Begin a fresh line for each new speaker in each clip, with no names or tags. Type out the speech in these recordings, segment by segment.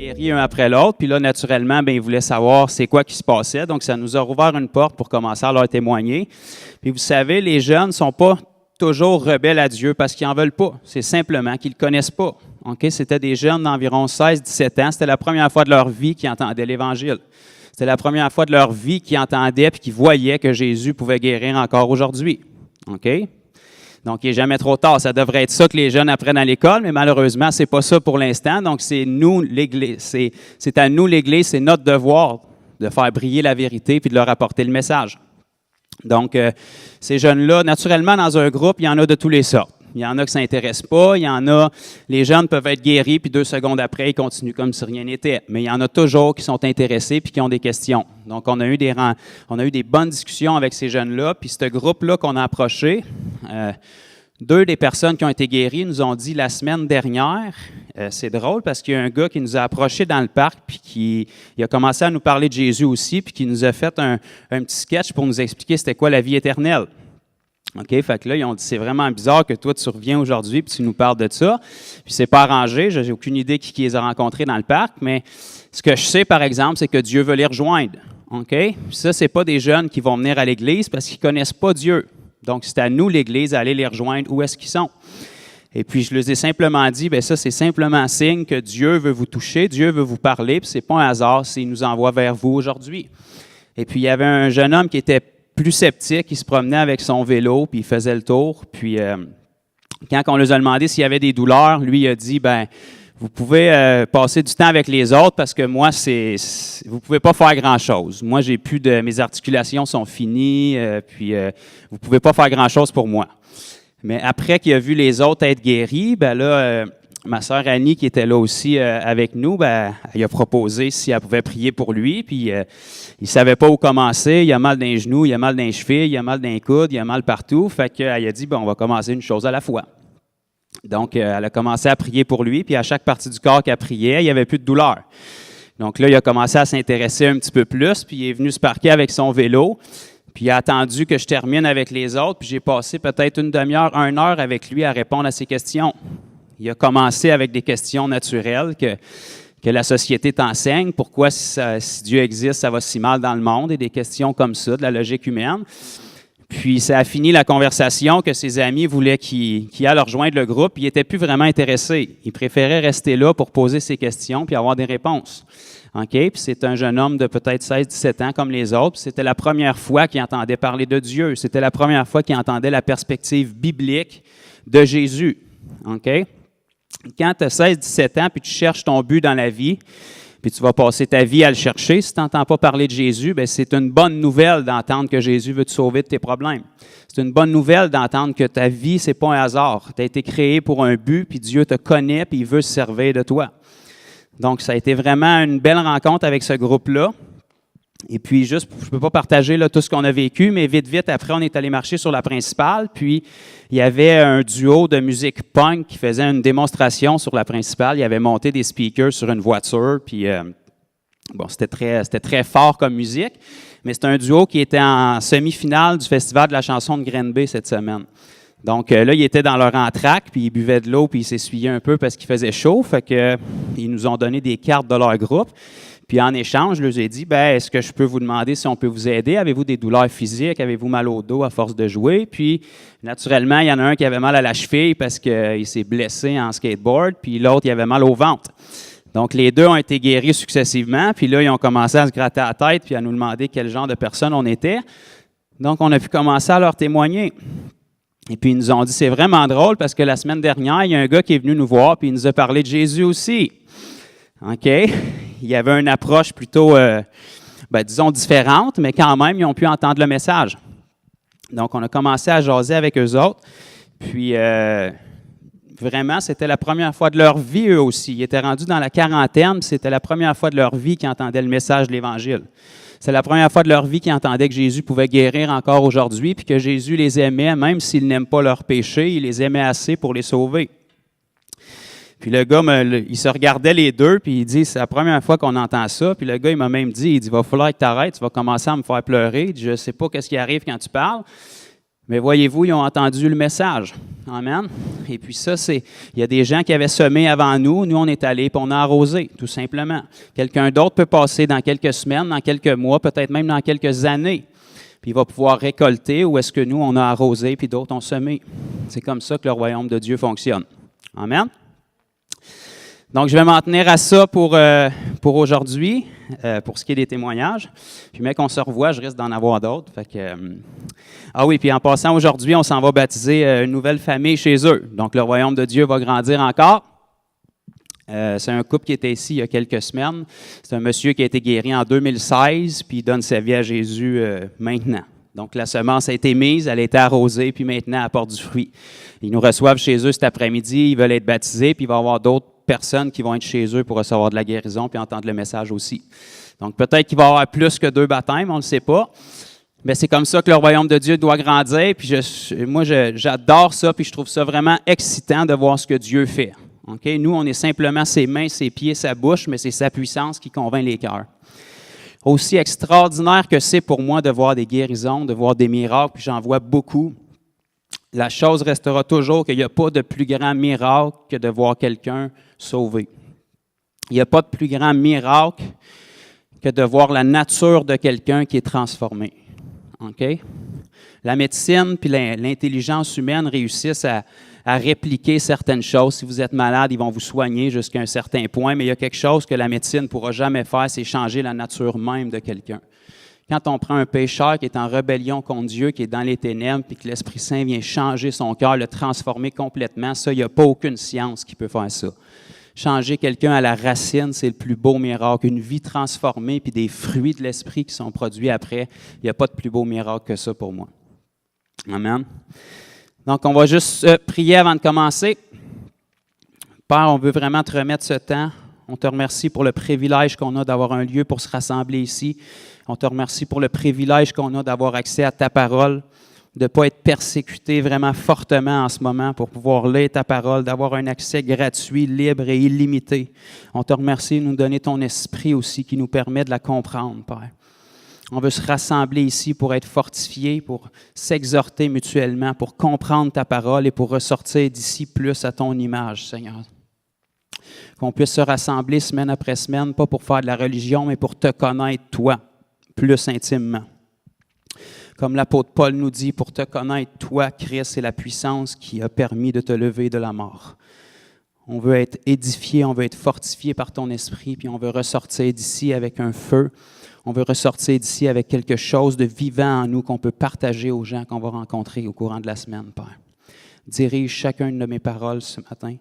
guéris un après l'autre. Puis là, naturellement, bien, ils voulaient savoir c'est quoi qui se passait. Donc, ça nous a rouvert une porte pour commencer à leur témoigner. Puis vous savez, les jeunes ne sont pas toujours rebelles à Dieu parce qu'ils n'en veulent pas. C'est simplement qu'ils ne le connaissent pas. Okay? C'était des jeunes d'environ 16-17 ans. C'était la première fois de leur vie qu'ils entendaient l'Évangile. C'était la première fois de leur vie qu'ils entendaient et qu'ils voyaient que Jésus pouvait guérir encore aujourd'hui. Okay? Donc, il n'est jamais trop tard. Ça devrait être ça que les jeunes apprennent à l'école, mais malheureusement, ce n'est pas ça pour l'instant. Donc, c'est nous, l'Église. C'est à nous, l'Église, c'est notre devoir de faire briller la vérité puis de leur apporter le message. Donc, ces jeunes-là, naturellement, dans un groupe, il y en a de tous les sortes. Il y en a qui ne s'intéressent pas, il y en a, les jeunes peuvent être guéris, puis 2 secondes après, ils continuent comme si rien n'était. Mais il y en a toujours qui sont intéressés puis qui ont des questions. Donc, on a eu des bonnes discussions avec ces jeunes-là, puis ce groupe-là qu'on a approché, 2 des personnes qui ont été guéries nous ont dit la semaine dernière, c'est drôle parce qu'il y a un gars qui nous a approchés dans le parc, puis il a commencé à nous parler de Jésus aussi, puis qui nous a fait un petit sketch pour nous expliquer c'était quoi la vie éternelle. OK, fait que là, ils ont dit, c'est vraiment bizarre que toi, tu reviens aujourd'hui puis tu nous parles de ça. Puis c'est pas arrangé, j'ai aucune idée qui les a rencontrés dans le parc, mais ce que je sais, par exemple, c'est que Dieu veut les rejoindre. OK? Puis ça, c'est pas des jeunes qui vont venir à l'Église parce qu'ils connaissent pas Dieu. Donc, c'est à nous, l'Église, d'aller les rejoindre où est-ce qu'ils sont. Et puis, je leur ai simplement dit, bien ça, c'est simplement un signe que Dieu veut vous toucher, Dieu veut vous parler, puis c'est pas un hasard s'il nous envoie vers vous aujourd'hui. Et puis, il y avait un jeune homme qui était plus sceptique, il se promenait avec son vélo, puis il faisait le tour. Puis, quand on leur a demandé s'il y avait des douleurs, lui, il a dit, bien, vous pouvez passer du temps avec les autres parce que moi, vous pouvez pas faire grand-chose. Moi, mes articulations sont finies, puis vous pouvez pas faire grand-chose pour moi. Mais après qu'il a vu les autres être guéris, ben là, ma sœur Annie, qui était là aussi avec nous, ben, elle a proposé si elle pouvait prier pour lui, puis il savait pas où commencer, il a mal dans les genoux, il a mal dans les chevilles, il a mal dans les coudes, il a mal partout, fait qu'elle a dit, bon, on va commencer une chose à la fois. Donc, elle a commencé à prier pour lui, puis à chaque partie du corps qu'elle priait, il n'y avait plus de douleur. Donc là, il a commencé à s'intéresser un petit peu plus, puis il est venu se parquer avec son vélo, puis il a attendu que je termine avec les autres, puis j'ai passé peut-être une demi-heure, 1 heure avec lui à répondre à ses questions. Il a commencé avec des questions naturelles que la société t'enseigne. Pourquoi, si Dieu existe, ça va si mal dans le monde, et des questions comme ça, de la logique humaine. Puis, ça a fini la conversation que ses amis voulaient qu'il aille rejoindre le groupe. Il n'était plus vraiment intéressé. Il préférait rester là pour poser ses questions puis avoir des réponses. OK? Puis, c'est un jeune homme de peut-être 16-17 ans comme les autres. Puis c'était la première fois qu'il entendait parler de Dieu. C'était la première fois qu'il entendait la perspective biblique de Jésus. OK? Quand tu as 16-17 ans puis tu cherches ton but dans la vie, puis tu vas passer ta vie à le chercher. Si tu n'entends pas parler de Jésus, bien, c'est une bonne nouvelle d'entendre que Jésus veut te sauver de tes problèmes. C'est une bonne nouvelle d'entendre que ta vie, ce n'est pas un hasard. Tu as été créé pour un but, puis Dieu te connaît, puis il veut se servir de toi. Donc, ça a été vraiment une belle rencontre avec ce groupe-là. Et puis, juste, je ne peux pas partager là, tout ce qu'on a vécu, mais vite, après, on est allé marcher sur la principale, puis il y avait un duo de musique punk qui faisait une démonstration sur la principale. Il avait monté des speakers sur une voiture, puis bon, c'était très fort comme musique, mais c'est un duo qui était en semi-finale du Festival de la chanson de Granby cette semaine. Donc là, ils étaient dans leur entracte, puis ils buvaient de l'eau, puis ils s'essuyaient un peu parce qu'il faisait chaud, fait que ils nous ont donné des cartes de leur groupe. Puis en échange, je leur ai dit, ben, est-ce que je peux vous demander si on peut vous aider? Avez-vous des douleurs physiques? Avez-vous mal au dos à force de jouer? Puis naturellement, il y en a un qui avait mal à la cheville parce qu'il s'est blessé en skateboard, puis l'autre, il avait mal au ventre. Donc les 2 ont été guéris successivement, puis là, ils ont commencé à se gratter la tête puis à nous demander quel genre de personne on était. Donc on a pu commencer à leur témoigner. Et puis ils nous ont dit, c'est vraiment drôle parce que la semaine dernière, il y a un gars qui est venu nous voir puis il nous a parlé de Jésus aussi. OK? Il y avait une approche plutôt, disons, différente, mais quand même, ils ont pu entendre le message. Donc, on a commencé à jaser avec eux autres. Puis, vraiment, c'était la première fois de leur vie, eux aussi. Ils étaient rendus dans la quarantaine, puis c'était la première fois de leur vie qu'ils entendaient le message de l'Évangile. C'est la première fois de leur vie qu'ils entendaient que Jésus pouvait guérir encore aujourd'hui, puis que Jésus les aimait, même s'ils n'aiment pas leurs péchés, il les aimait assez pour les sauver. Puis le gars, il se regardait les 2, puis il dit, c'est la première fois qu'on entend ça. Puis le gars, il m'a même dit, il dit, va falloir que tu arrêtes, tu vas commencer à me faire pleurer. Il dit, je ne sais pas qu'est-ce qui arrive quand tu parles. Mais voyez-vous, ils ont entendu le message. Amen. Et puis ça, il y a des gens qui avaient semé avant nous. Nous, on est allés et on a arrosé, tout simplement. Quelqu'un d'autre peut passer dans quelques semaines, dans quelques mois, peut-être même dans quelques années. Puis il va pouvoir récolter où est-ce que nous, on a arrosé puis d'autres ont semé. C'est comme ça que le royaume de Dieu fonctionne. Amen. Donc, je vais m'en tenir à ça pour aujourd'hui, pour ce qui est des témoignages. Puis, mais qu'on se revoit, je risque d'en avoir d'autres. Fait que, ah oui, puis en passant, aujourd'hui, on s'en va baptiser une nouvelle famille chez eux. Donc, le royaume de Dieu va grandir encore. C'est un couple qui était ici il y a quelques semaines. C'est un monsieur qui a été guéri en 2016, puis il donne sa vie à Jésus maintenant. Donc, la semence a été mise, elle a été arrosée, puis maintenant, elle apporte du fruit. Ils nous reçoivent chez eux cet après-midi, ils veulent être baptisés, puis il va y avoir d'autres personnes qui vont être chez eux pour recevoir de la guérison puis entendre le message aussi. Donc, peut-être qu'il va y avoir plus que 2 baptêmes, on ne le sait pas. Mais c'est comme ça que le royaume de Dieu doit grandir. Puis moi, j'adore ça, puis je trouve ça vraiment excitant de voir ce que Dieu fait. Okay? Nous, on est simplement ses mains, ses pieds, sa bouche, mais c'est sa puissance qui convainc les cœurs. Aussi extraordinaire que c'est pour moi de voir des guérisons, de voir des miracles, puis j'en vois beaucoup. La chose restera toujours qu'il n'y a pas de plus grand miracle que de voir quelqu'un sauvé. Il n'y a pas de plus grand miracle que de voir la nature de quelqu'un qui est transformée. Okay? La médecine puis l'intelligence humaine réussissent à répliquer certaines choses. Si vous êtes malade, ils vont vous soigner jusqu'à un certain point, mais il y a quelque chose que la médecine ne pourra jamais faire, c'est changer la nature même de quelqu'un. Quand on prend un pécheur qui est en rébellion contre Dieu, qui est dans les ténèbres, puis que l'Esprit Saint vient changer son cœur, le transformer complètement, ça, il n'y a pas aucune science qui peut faire ça. Changer quelqu'un à la racine, c'est le plus beau miracle. Une vie transformée, puis des fruits de l'Esprit qui sont produits après, il n'y a pas de plus beau miracle que ça pour moi. Amen. Donc, on va juste prier avant de commencer. Père, on veut vraiment te remettre ce temps. On te remercie pour le privilège qu'on a d'avoir un lieu pour se rassembler ici. On te remercie pour le privilège qu'on a d'avoir accès à ta parole, de ne pas être persécuté vraiment fortement en ce moment pour pouvoir lire ta parole, d'avoir un accès gratuit, libre et illimité. On te remercie de nous donner ton esprit aussi qui nous permet de la comprendre, Père. On veut se rassembler ici pour être fortifiés, pour s'exhorter mutuellement, pour comprendre ta parole et pour ressortir d'ici plus à ton image, Seigneur. Qu'on puisse se rassembler semaine après semaine, pas pour faire de la religion, mais pour te connaître, toi, plus intimement. Comme l'apôtre Paul nous dit, pour te connaître, toi, Christ, c'est la puissance qui a permis de te lever de la mort. On veut être édifié, on veut être fortifié par ton esprit, puis on veut ressortir d'ici avec un feu. On veut ressortir d'ici avec quelque chose de vivant en nous qu'on peut partager aux gens qu'on va rencontrer au courant de la semaine, Père. Dirige chacune de mes paroles ce matin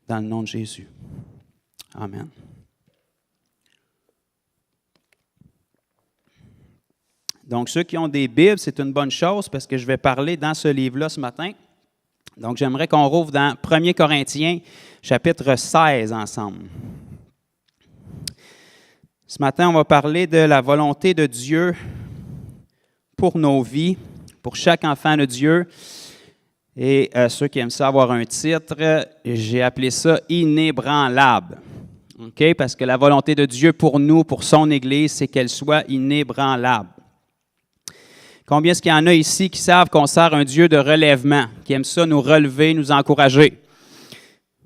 dans le nom de Jésus. Amen. Donc, ceux qui ont des Bibles, c'est une bonne chose parce que je vais parler dans ce livre-là ce matin. Donc, j'aimerais qu'on rouvre dans 1 Corinthiens, chapitre 16 ensemble. Ce matin, on va parler de la volonté de Dieu pour nos vies, pour chaque enfant de Dieu. Et ceux qui aiment ça avoir un titre, j'ai appelé ça « Inébranlable ». Okay? Parce que la volonté de Dieu pour nous, pour son Église, c'est qu'elle soit inébranlable. Combien est-ce qu'il y en a ici qui savent qu'on sert un Dieu de relèvement, qui aime ça nous relever, nous encourager?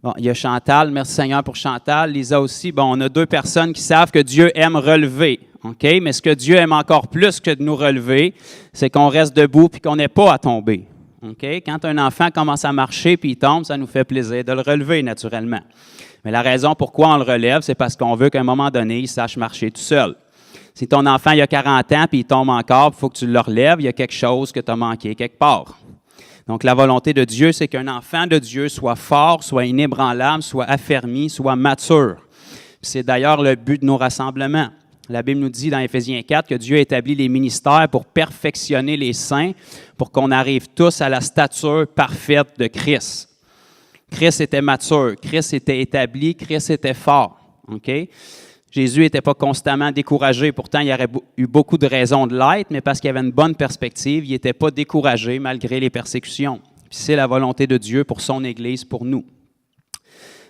Bon, il y a Chantal, merci Seigneur pour Chantal. Lisa aussi, bon, on a 2 personnes qui savent que Dieu aime relever. Okay? Mais ce que Dieu aime encore plus que de nous relever, c'est qu'on reste debout et qu'on n'ait pas à tomber. Okay? Quand un enfant commence à marcher puis il tombe, ça nous fait plaisir de le relever naturellement. Mais la raison pourquoi on le relève, c'est parce qu'on veut qu'à un moment donné, il sache marcher tout seul. Si ton enfant il a 40 ans puis il tombe encore, il faut que tu le relèves, il y a quelque chose que tu as manqué quelque part. Donc, la volonté de Dieu, c'est qu'un enfant de Dieu soit fort, soit inébranlable, soit affermi, soit mature. C'est d'ailleurs le but de nos rassemblements. La Bible nous dit dans Éphésiens 4 que Dieu a établi les ministères pour perfectionner les saints, pour qu'on arrive tous à la stature parfaite de Christ. Christ était mature, Christ était établi, Christ était fort. Okay? Jésus n'était pas constamment découragé. Pourtant, il y aurait eu beaucoup de raisons de l'être, mais parce qu'il avait une bonne perspective, il n'était pas découragé malgré les persécutions. Puis c'est la volonté de Dieu pour son Église, pour nous.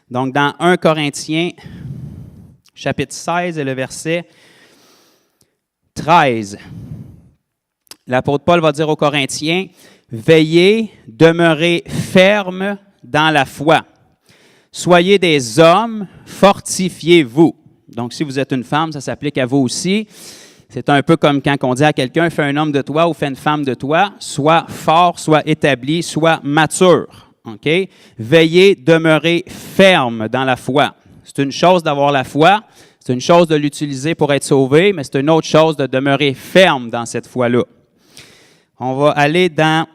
Donc, dans 1 Corinthiens, chapitre 16 et le verset 13. l'apôtre Paul va dire aux Corinthiens, « Veillez, demeurez fermes dans la foi. Soyez des hommes, fortifiez-vous. » Donc, si vous êtes une femme, ça s'applique à vous aussi. C'est un peu comme quand on dit à quelqu'un, « Fais un homme de toi ou fais une femme de toi. » Sois fort, sois établi, sois mature. Okay? Veillez, demeurez fermes dans la foi. C'est une chose d'avoir la foi, c'est une chose de l'utiliser pour être sauvé, mais c'est une autre chose de demeurer ferme dans cette foi-là. On va aller dans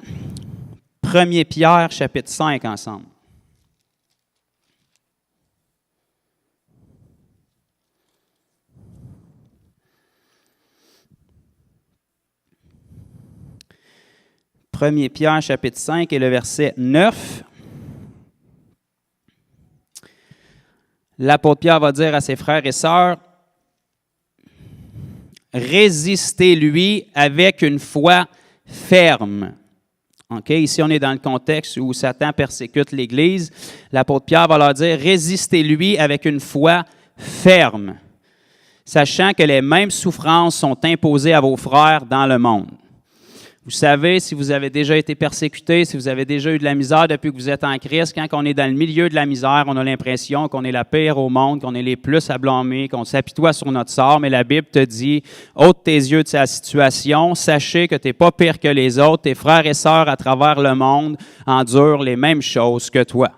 1 Pierre, chapitre 5, ensemble. Pierre, chapitre 5, et le verset 9. L'apôtre Pierre va dire à ses frères et sœurs, « Résistez-lui avec une foi ferme. » Okay? Ici, on est dans le contexte où Satan persécute l'Église. L'apôtre Pierre va leur dire, « Résistez-lui avec une foi ferme, sachant que les mêmes souffrances sont imposées à vos frères dans le monde. » Vous savez, si vous avez déjà été persécuté, si vous avez déjà eu de la misère depuis que vous êtes en Christ, quand on est dans le milieu de la misère, on a l'impression qu'on est la pire au monde, qu'on est les plus à blâmer, qu'on s'apitoie sur notre sort, mais la Bible te dit, ôte tes yeux de sa situation, sachez que tu n'es pas pire que les autres, tes frères et sœurs à travers le monde endurent les mêmes choses que toi.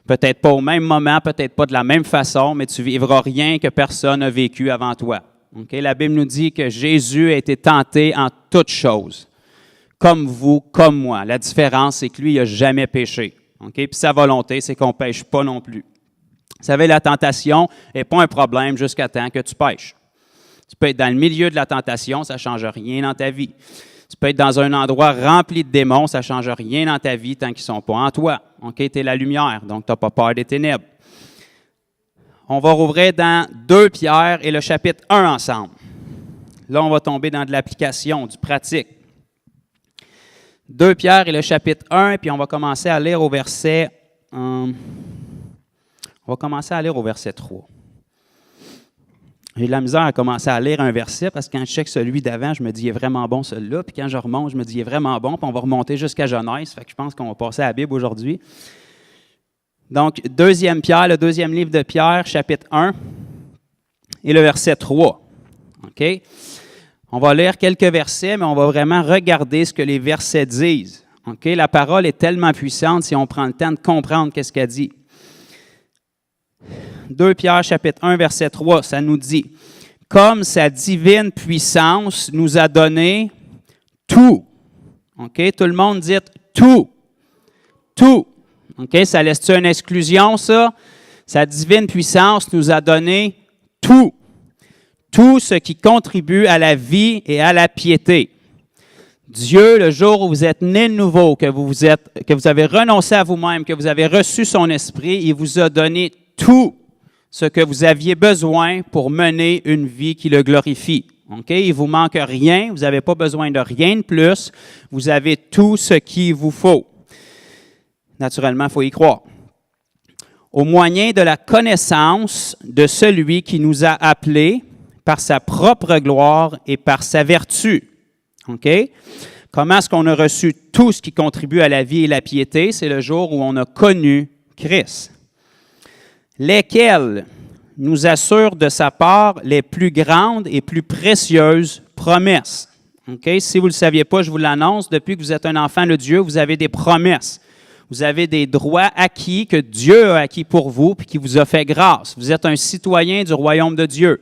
Peut-être pas au même moment, peut-être pas de la même façon, mais tu vivras rien que personne n'a vécu avant toi. Okay? La Bible nous dit que Jésus a été tenté en toutes choses. Comme vous, comme moi. La différence, c'est que lui, il n'a jamais péché. Okay? Puis sa volonté, c'est qu'on ne pêche pas non plus. Vous savez, la tentation n'est pas un problème jusqu'à temps que tu pêches. Tu peux être dans le milieu de la tentation, ça ne change rien dans ta vie. Tu peux être dans un endroit rempli de démons, ça ne change rien dans ta vie tant qu'ils ne sont pas en toi. Okay? Tu es la lumière, donc tu n'as pas peur des ténèbres. On va rouvrir dans 2 Pierre et le chapitre 1 ensemble. Là, on va tomber dans de l'application, du pratique. 2 Pierre et le chapitre 1, puis on va commencer à lire au verset 3. J'ai de la misère à commencer à lire un verset parce que quand je check celui d'avant, je me dis, il est vraiment bon celui-là. Puis quand je remonte, je me dis, il est vraiment bon. Puis on va remonter jusqu'à Genèse. Fait que je pense qu'on va passer à la Bible aujourd'hui. Donc, 2 Pierre, le 2e livre de Pierre, chapitre 1 et le verset 3. OK? On va lire quelques versets, mais on va vraiment regarder ce que les versets disent. Okay? La parole est tellement puissante si on prend le temps de comprendre qu'est-ce qu'elle dit. 2 Pierre, chapitre 1, verset 3, ça nous dit « Comme sa divine puissance nous a donné tout. » Okay? Tout le monde dit « tout. » Tout. Okay? Ça laisse-tu une exclusion, ça? Sa divine puissance nous a donné tout. Tout ce qui contribue à la vie et à la piété. Dieu, le jour où vous êtes né de nouveau, que vous avez renoncé à vous-même, que vous avez reçu son esprit, il vous a donné tout ce que vous aviez besoin pour mener une vie qui le glorifie. Okay? Il ne vous manque rien, vous n'avez pas besoin de rien de plus, vous avez tout ce qu'il vous faut. Naturellement, il faut y croire. Au moyen de la connaissance de celui qui nous a appelés, par sa propre gloire et par sa vertu. OK? Comment est-ce qu'on a reçu tout ce qui contribue à la vie et la piété? C'est le jour où on a connu Christ. Lesquels nous assurent de sa part les plus grandes et plus précieuses promesses. OK? Si vous ne le saviez pas, je vous l'annonce, depuis que vous êtes un enfant de Dieu, vous avez des promesses. Vous avez des droits acquis que Dieu a acquis pour vous et qui vous a fait grâce. Vous êtes un citoyen du royaume de Dieu.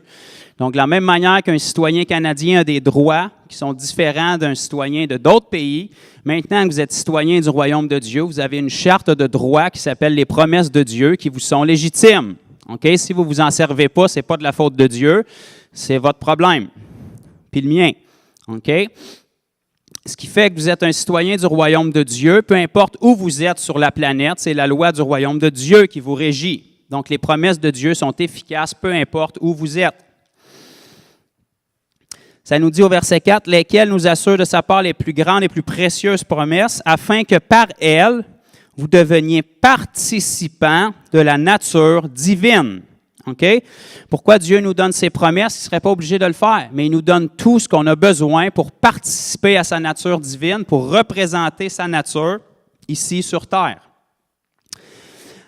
Donc, de la même manière qu'un citoyen canadien a des droits qui sont différents d'un citoyen de d'autres pays, maintenant que vous êtes citoyen du royaume de Dieu, vous avez une charte de droits qui s'appelle les promesses de Dieu qui vous sont légitimes. Okay? Si vous ne vous en servez pas, ce n'est pas de la faute de Dieu, c'est votre problème, puis le mien. Okay? Ce qui fait que vous êtes un citoyen du royaume de Dieu, peu importe où vous êtes sur la planète, c'est la loi du royaume de Dieu qui vous régit. Donc, les promesses de Dieu sont efficaces, peu importe où vous êtes. Ça nous dit au verset 4, « Lesquels nous assurent de sa part les plus grandes et plus précieuses promesses, afin que par elles, vous deveniez participants de la nature divine. » OK? Pourquoi Dieu nous donne ses promesses? Il ne serait pas obligé de le faire, mais il nous donne tout ce qu'on a besoin pour participer à sa nature divine, pour représenter sa nature ici sur terre.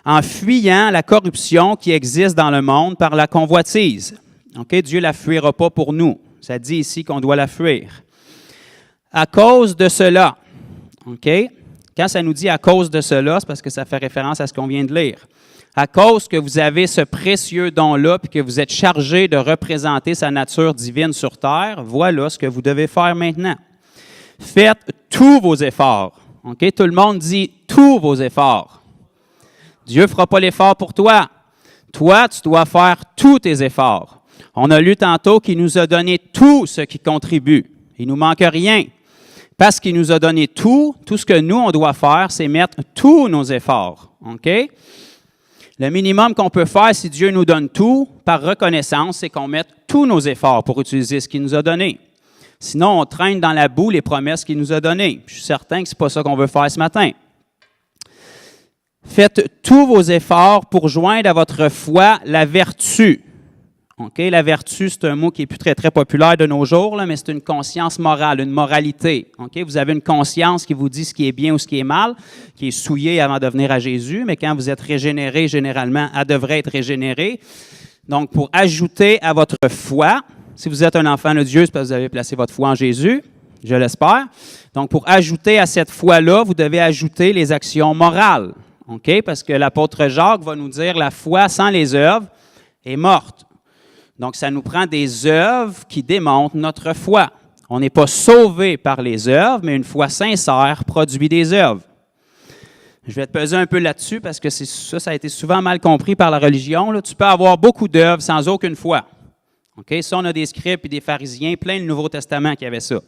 En fuyant la corruption qui existe dans le monde par la convoitise. OK? Dieu ne la fuira pas pour nous. Ça dit ici qu'on doit la fuir. À cause de cela, OK? Quand ça nous dit « à cause de cela », c'est parce que ça fait référence à ce qu'on vient de lire. À cause que vous avez ce précieux don-là, puis que vous êtes chargé de représenter sa nature divine sur terre, voilà ce que vous devez faire maintenant. Faites tous vos efforts. OK? Tout le monde dit « tous vos efforts ». Dieu ne fera pas l'effort pour toi. Toi, tu dois faire tous tes efforts. On a lu tantôt qu'il nous a donné tout ce qui contribue. Il ne nous manque rien. Parce qu'il nous a donné tout ce que nous, on doit faire, c'est mettre tous nos efforts. OK? Le minimum qu'on peut faire, si Dieu nous donne tout, par reconnaissance, c'est qu'on mette tous nos efforts pour utiliser ce qu'il nous a donné. Sinon, on traîne dans la boue les promesses qu'il nous a données. Je suis certain que ce n'est pas ça qu'on veut faire ce matin. Faites tous vos efforts pour joindre à votre foi la vertu. Okay? La vertu, c'est un mot qui n'est plus très, très populaire de nos jours, là, mais c'est une conscience morale, une moralité. Okay? Vous avez une conscience qui vous dit ce qui est bien ou ce qui est mal, qui est souillée avant de venir à Jésus, mais quand vous êtes régénéré, généralement, elle devrait être régénérée. Donc, pour ajouter à votre foi, si vous êtes un enfant de Dieu, c'est parce que vous avez placé votre foi en Jésus, je l'espère. Donc, pour ajouter à cette foi-là, vous devez ajouter les actions morales. Okay? Parce que l'apôtre Jacques va nous dire la foi sans les œuvres est morte. Donc, ça nous prend des œuvres qui démontrent notre foi. On n'est pas sauvé par les œuvres, mais une foi sincère produit des œuvres. Je vais te peser un peu là-dessus parce que ça a été souvent mal compris par la religion. Là. Tu peux avoir beaucoup d'œuvres sans aucune foi. Okay? Ça, on a des scribes et des pharisiens, plein le Nouveau Testament qui avaient ça.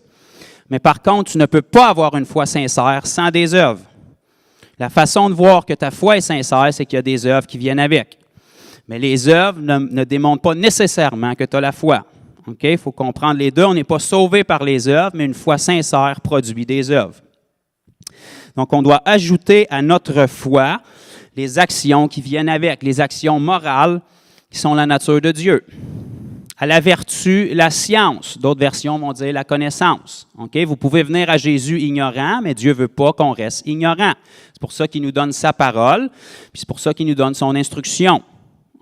Mais par contre, tu ne peux pas avoir une foi sincère sans des œuvres. La façon de voir que ta foi est sincère, c'est qu'il y a des œuvres qui viennent avec. Mais les œuvres ne démontrent pas nécessairement que tu as la foi. Okay? Il faut comprendre les deux. On n'est pas sauvé par les œuvres, mais une foi sincère produit des œuvres. Donc, on doit ajouter à notre foi les actions qui viennent avec, les actions morales qui sont la nature de Dieu. À la vertu, la science. D'autres versions vont dire la connaissance. Okay? Vous pouvez venir à Jésus ignorant, mais Dieu ne veut pas qu'on reste ignorant. C'est pour ça qu'il nous donne sa parole, puis c'est pour ça qu'il nous donne son instruction.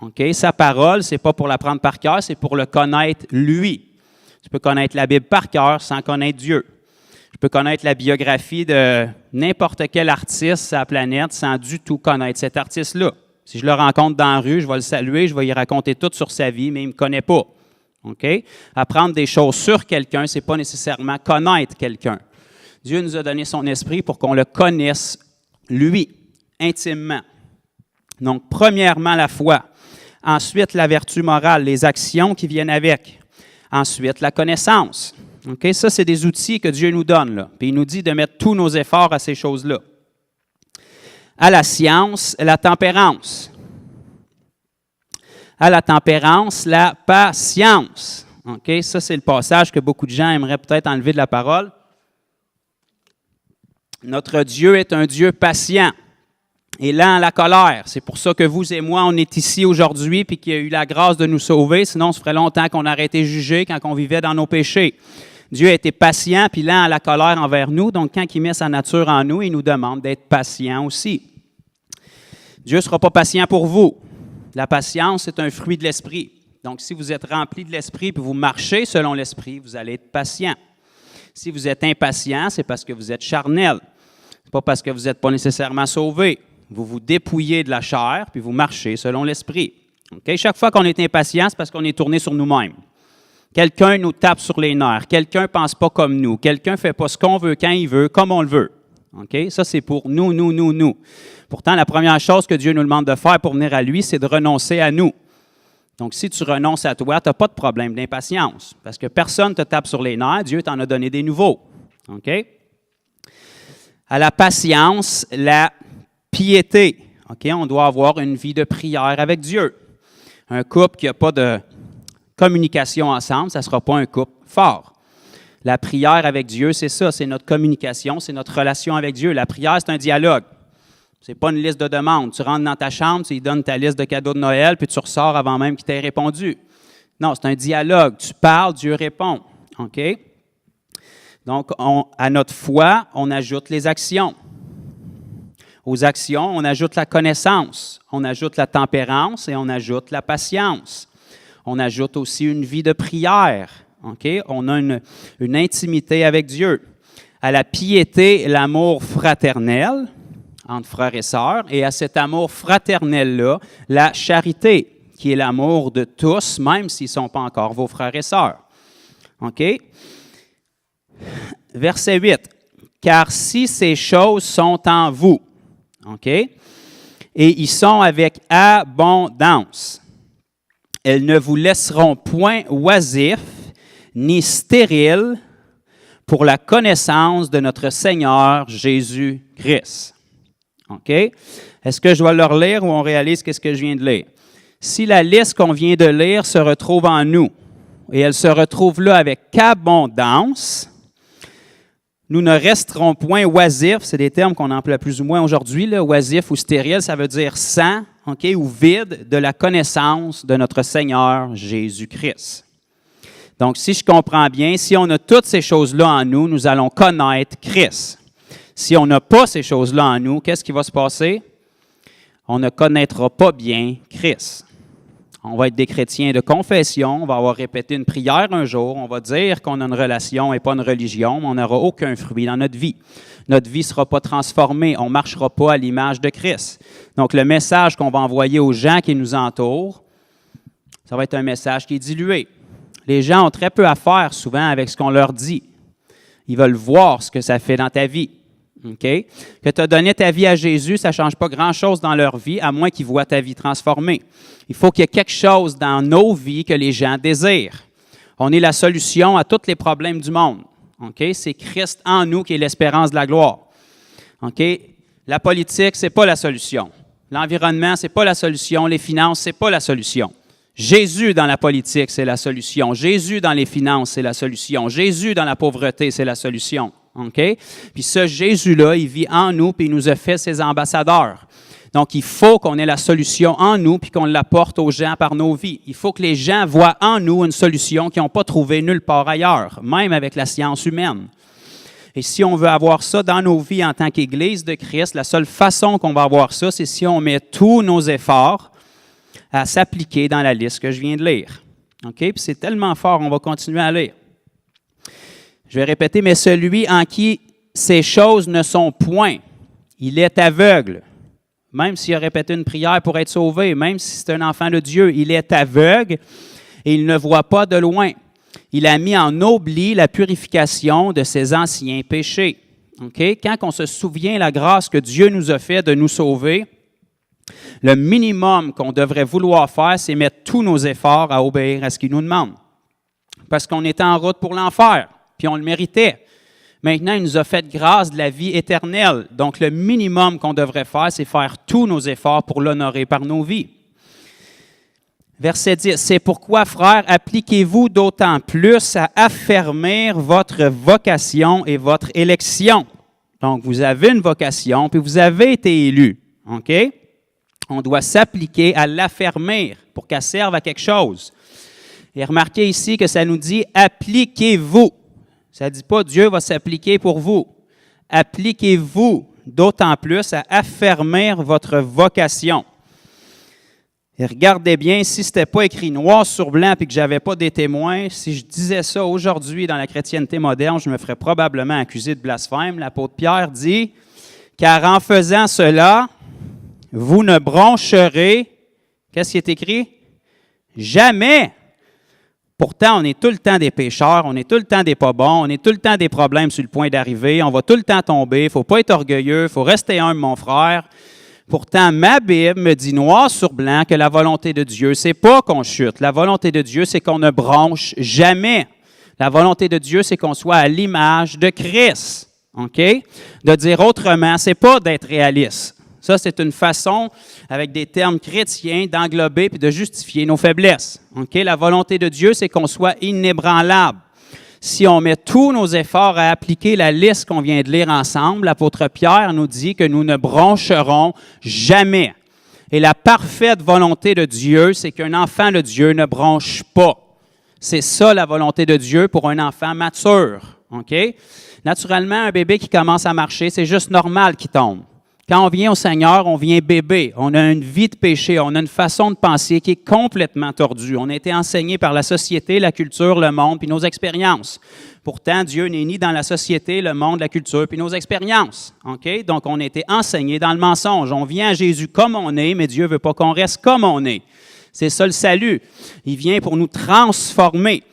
Okay? Sa parole, ce n'est pas pour l'apprendre par cœur, c'est pour le connaître lui. Tu peux connaître la Bible par cœur sans connaître Dieu. Je peux connaître la biographie de n'importe quel artiste sur la planète sans du tout connaître cet artiste-là. Si je le rencontre dans la rue, je vais le saluer, je vais y raconter tout sur sa vie, mais il ne me connaît pas. Okay? Apprendre des choses sur quelqu'un, ce n'est pas nécessairement connaître quelqu'un. Dieu nous a donné son esprit pour qu'on le connaisse, lui, intimement. Donc, premièrement, la foi. Ensuite, la vertu morale, les actions qui viennent avec. Ensuite, la connaissance. Okay? Ça, c'est des outils que Dieu nous donne. Là. Puis il nous dit de mettre tous nos efforts à ces choses-là. À la science, la tempérance. À la tempérance, la patience. Okay? Ça, c'est le passage que beaucoup de gens aimeraient peut-être enlever de la parole. Notre Dieu est un Dieu patient et lent à la colère. C'est pour ça que vous et moi, on est ici aujourd'hui puis qu'il a eu la grâce de nous sauver. Sinon, ça ferait longtemps qu'on aurait été jugés quand on vivait dans nos péchés. Dieu a été patient puis lent à la colère envers nous. Donc, quand il met sa nature en nous, il nous demande d'être patient aussi. Dieu ne sera pas patient pour vous. La patience, c'est un fruit de l'esprit. Donc, si vous êtes rempli de l'esprit et vous marchez selon l'esprit, vous allez être patient. Si vous êtes impatient, c'est parce que vous êtes charnel. Ce n'est pas parce que vous n'êtes pas nécessairement sauvé. Vous vous dépouillez de la chair puis vous marchez selon l'esprit. Okay? Chaque fois qu'on est impatient, c'est parce qu'on est tourné sur nous-mêmes. Quelqu'un nous tape sur les nerfs. Quelqu'un ne pense pas comme nous. Quelqu'un ne fait pas ce qu'on veut, quand il veut, comme on le veut. Okay? Ça, c'est pour nous. Pourtant, la première chose que Dieu nous demande de faire pour venir à lui, c'est de renoncer à nous. Donc, si tu renonces à toi, tu n'as pas de problème d'impatience. Parce que personne ne te tape sur les nerfs, Dieu t'en a donné des nouveaux. OK? À la patience, la piété. OK? On doit avoir une vie de prière avec Dieu. Un couple qui n'a pas de communication ensemble, ça ne sera pas un couple fort. La prière avec Dieu, c'est ça, c'est notre communication, c'est notre relation avec Dieu. La prière, c'est un dialogue. C'est pas une liste de demandes. Tu rentres dans ta chambre, tu lui donnes ta liste de cadeaux de Noël, puis tu ressors avant même qu'il t'ait répondu. Non, c'est un dialogue. Tu parles, Dieu répond. OK? Donc, à notre foi, on ajoute les actions. Aux actions, on ajoute la connaissance, on ajoute la tempérance et on ajoute la patience. On ajoute aussi une vie de prière. OK? On a une intimité avec Dieu. À la piété, l'amour fraternel entre frères et sœurs, et à cet amour fraternel-là, la charité, qui est l'amour de tous, même s'ils ne sont pas encore vos frères et sœurs. OK? Verset 8. « Car si ces choses sont en vous, OK, et ils sont avec abondance, elles ne vous laisseront point oisifs ni stériles pour la connaissance de notre Seigneur Jésus-Christ. » OK? Est-ce que je dois le relire ou on réalise qu'est-ce que je viens de lire? Si la liste qu'on vient de lire se retrouve en nous, et elle se retrouve là avec abondance, nous ne resterons point oisifs, c'est des termes qu'on emploie plus ou moins aujourd'hui, là, oisif ou stérile, ça veut dire sans, OK, ou vide de la connaissance de notre Seigneur Jésus-Christ. Donc, si je comprends bien, si on a toutes ces choses-là en nous, nous allons connaître Christ. Si on n'a pas ces choses-là en nous, qu'est-ce qui va se passer? On ne connaîtra pas bien Christ. On va être des chrétiens de confession, on va avoir répété une prière un jour, on va dire qu'on a une relation et pas une religion, mais on n'aura aucun fruit dans notre vie. Notre vie ne sera pas transformée, on ne marchera pas à l'image de Christ. Donc, le message qu'on va envoyer aux gens qui nous entourent, ça va être un message qui est dilué. Les gens ont très peu à faire souvent avec ce qu'on leur dit. Ils veulent voir ce que ça fait dans ta vie. Okay? Que tu as donné ta vie à Jésus, ça ne change pas grand-chose dans leur vie, à moins qu'ils voient ta vie transformée. Il faut qu'il y ait quelque chose dans nos vies que les gens désirent. On est la solution à tous les problèmes du monde. Okay? C'est Christ en nous qui est l'espérance de la gloire. Okay? La politique, ce n'est pas la solution. L'environnement, ce n'est pas la solution. Les finances, ce n'est pas la solution. Jésus dans la politique, c'est la solution. Jésus dans les finances, c'est la solution. Jésus dans la pauvreté, c'est la solution. OK? Puis ce Jésus-là, il vit en nous, puis il nous a fait ses ambassadeurs. Donc, il faut qu'on ait la solution en nous, puis qu'on l'apporte aux gens par nos vies. Il faut que les gens voient en nous une solution qu'ils n'ont pas trouvée nulle part ailleurs, même avec la science humaine. Et si on veut avoir ça dans nos vies en tant qu'Église de Christ, la seule façon qu'on va avoir ça, c'est si on met tous nos efforts à s'appliquer dans la liste que je viens de lire. OK? Puis c'est tellement fort, on va continuer à lire. Je vais répéter, mais celui en qui ces choses ne sont point, il est aveugle. Même s'il a répété une prière pour être sauvé, même si c'est un enfant de Dieu, il est aveugle et il ne voit pas de loin. Il a mis en oubli la purification de ses anciens péchés. Okay? Quand on se souvient de la grâce que Dieu nous a fait de nous sauver, le minimum qu'on devrait vouloir faire, c'est mettre tous nos efforts à obéir à ce qu'il nous demande. Parce qu'on était en route pour l'enfer. Puis on le méritait. Maintenant, il nous a fait grâce de la vie éternelle. Donc, le minimum qu'on devrait faire, c'est faire tous nos efforts pour l'honorer par nos vies. Verset 10. « C'est pourquoi, frères, appliquez-vous d'autant plus à affermir votre vocation et votre élection. » Donc, vous avez une vocation, puis vous avez été élus. OK? On doit s'appliquer à l'affermir pour qu'elle serve à quelque chose. Et remarquez ici que ça nous dit « appliquez-vous ». Ça ne dit pas « Dieu va s'appliquer pour vous ». Appliquez-vous d'autant plus à affermir votre vocation. Et regardez bien, si ce n'était pas écrit noir sur blanc et que je n'avais pas des témoins, si je disais ça aujourd'hui dans la chrétienté moderne, je me ferais probablement accuser de blasphème. L'apôtre Pierre dit « Car en faisant cela, vous ne broncherez, qu'est-ce qui est écrit? Jamais. Pourtant, on est tout le temps des pécheurs, on est tout le temps des pas bons, on est tout le temps des problèmes sur le point d'arriver, on va tout le temps tomber, il ne faut pas être orgueilleux, il faut rester humble, mon frère. Pourtant, ma Bible me dit noir sur blanc que la volonté de Dieu, c'est pas qu'on chute. La volonté de Dieu, c'est qu'on ne bronche jamais. La volonté de Dieu, c'est qu'on soit à l'image de Christ. OK? De dire autrement, c'est pas d'être réaliste. Ça, c'est une façon, avec des termes chrétiens, d'englober et de justifier nos faiblesses. Okay? La volonté de Dieu, c'est qu'on soit inébranlable. Si on met tous nos efforts à appliquer la liste qu'on vient de lire ensemble, l'apôtre Pierre nous dit que nous ne broncherons jamais. Et la parfaite volonté de Dieu, c'est qu'un enfant de Dieu ne bronche pas. C'est ça la volonté de Dieu pour un enfant mature. OK? Naturellement, un bébé qui commence à marcher, c'est juste normal qu'il tombe. Quand on vient au Seigneur, on vient bébé. On a une vie de péché, on a une façon de penser qui est complètement tordue. On a été enseigné par la société, la culture, le monde, puis nos expériences. Pourtant, Dieu n'est ni dans la société, le monde, la culture, puis nos expériences. OK? Donc, on a été enseigné dans le mensonge. On vient à Jésus comme on est, mais Dieu ne veut pas qu'on reste comme on est. C'est ça le salut. Il vient pour nous transformer.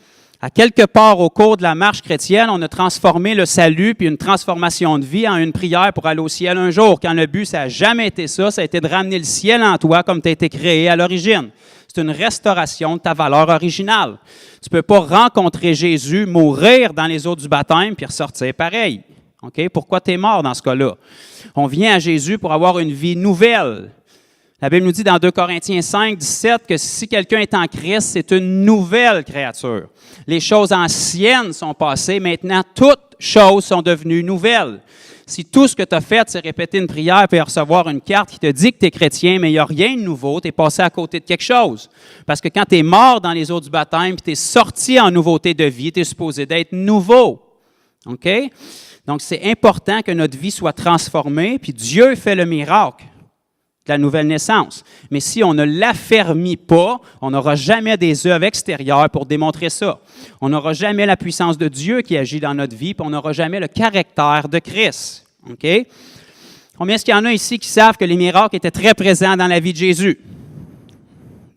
À quelque part au cours de la marche chrétienne, on a transformé le salut puis une transformation de vie en une prière pour aller au ciel un jour. Quand le but, ça n'a jamais été ça, ça a été de ramener le ciel en toi comme tu as été créé à l'origine. C'est une restauration de ta valeur originale. Tu ne peux pas rencontrer Jésus, mourir dans les eaux du baptême puis ressortir pareil. OK? Pourquoi tu es mort dans ce cas-là? On vient à Jésus pour avoir une vie nouvelle. La Bible nous dit dans 2 Corinthiens 5, 17 que si quelqu'un est en Christ, c'est une nouvelle créature. Les choses anciennes sont passées, maintenant toutes choses sont devenues nouvelles. Si tout ce que tu as fait, c'est répéter une prière et recevoir une carte qui te dit que tu es chrétien, mais il n'y a rien de nouveau, tu es passé à côté de quelque chose. Parce que quand tu es mort dans les eaux du baptême et tu es sorti en nouveauté de vie, tu es supposé d'être nouveau. OK? Donc, c'est important que notre vie soit transformée, puis Dieu fait le miracle. La nouvelle naissance. Mais si on ne l'affermit pas, on n'aura jamais des œuvres extérieures pour démontrer ça. On n'aura jamais la puissance de Dieu qui agit dans notre vie, puis on n'aura jamais le caractère de Christ. OK? Combien est-ce qu'il y en a ici qui savent que les miracles étaient très présents dans la vie de Jésus?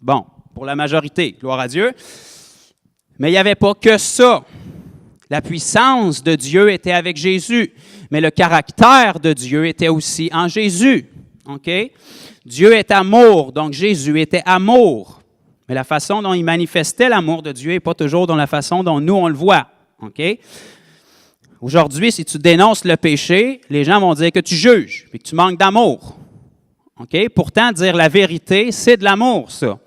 Bon, pour la majorité, gloire à Dieu. Mais il n'y avait pas que ça. La puissance de Dieu était avec Jésus, mais le caractère de Dieu était aussi en Jésus. OK? Dieu est amour, donc Jésus était amour. Mais la façon dont il manifestait l'amour de Dieu n'est pas toujours dans la façon dont nous, on le voit. OK? Aujourd'hui, si tu dénonces le péché, les gens vont dire que tu juges et que tu manques d'amour. OK? Pourtant, dire la vérité, c'est de l'amour, ça.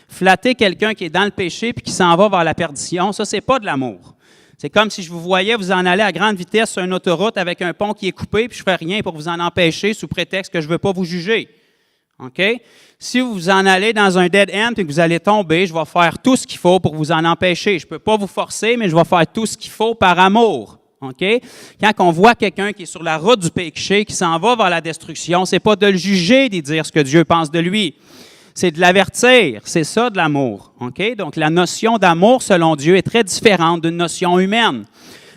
Flatter quelqu'un qui est dans le péché puis qui s'en va vers la perdition, ça, c'est pas de l'amour. C'est comme si je vous voyais vous en aller à grande vitesse sur une autoroute avec un pont qui est coupé, puis je ne fais rien pour vous en empêcher sous prétexte que je ne veux pas vous juger. OK? Si vous vous en allez dans un dead end et que vous allez tomber, je vais faire tout ce qu'il faut pour vous en empêcher. Je ne peux pas vous forcer, mais je vais faire tout ce qu'il faut par amour. OK? Quand on voit quelqu'un qui est sur la route du péché, qui s'en va vers la destruction, ce n'est pas de le juger, de dire ce que Dieu pense de lui. C'est de l'avertir. C'est ça de l'amour. OK? Donc, la notion d'amour, selon Dieu, est très différente d'une notion humaine.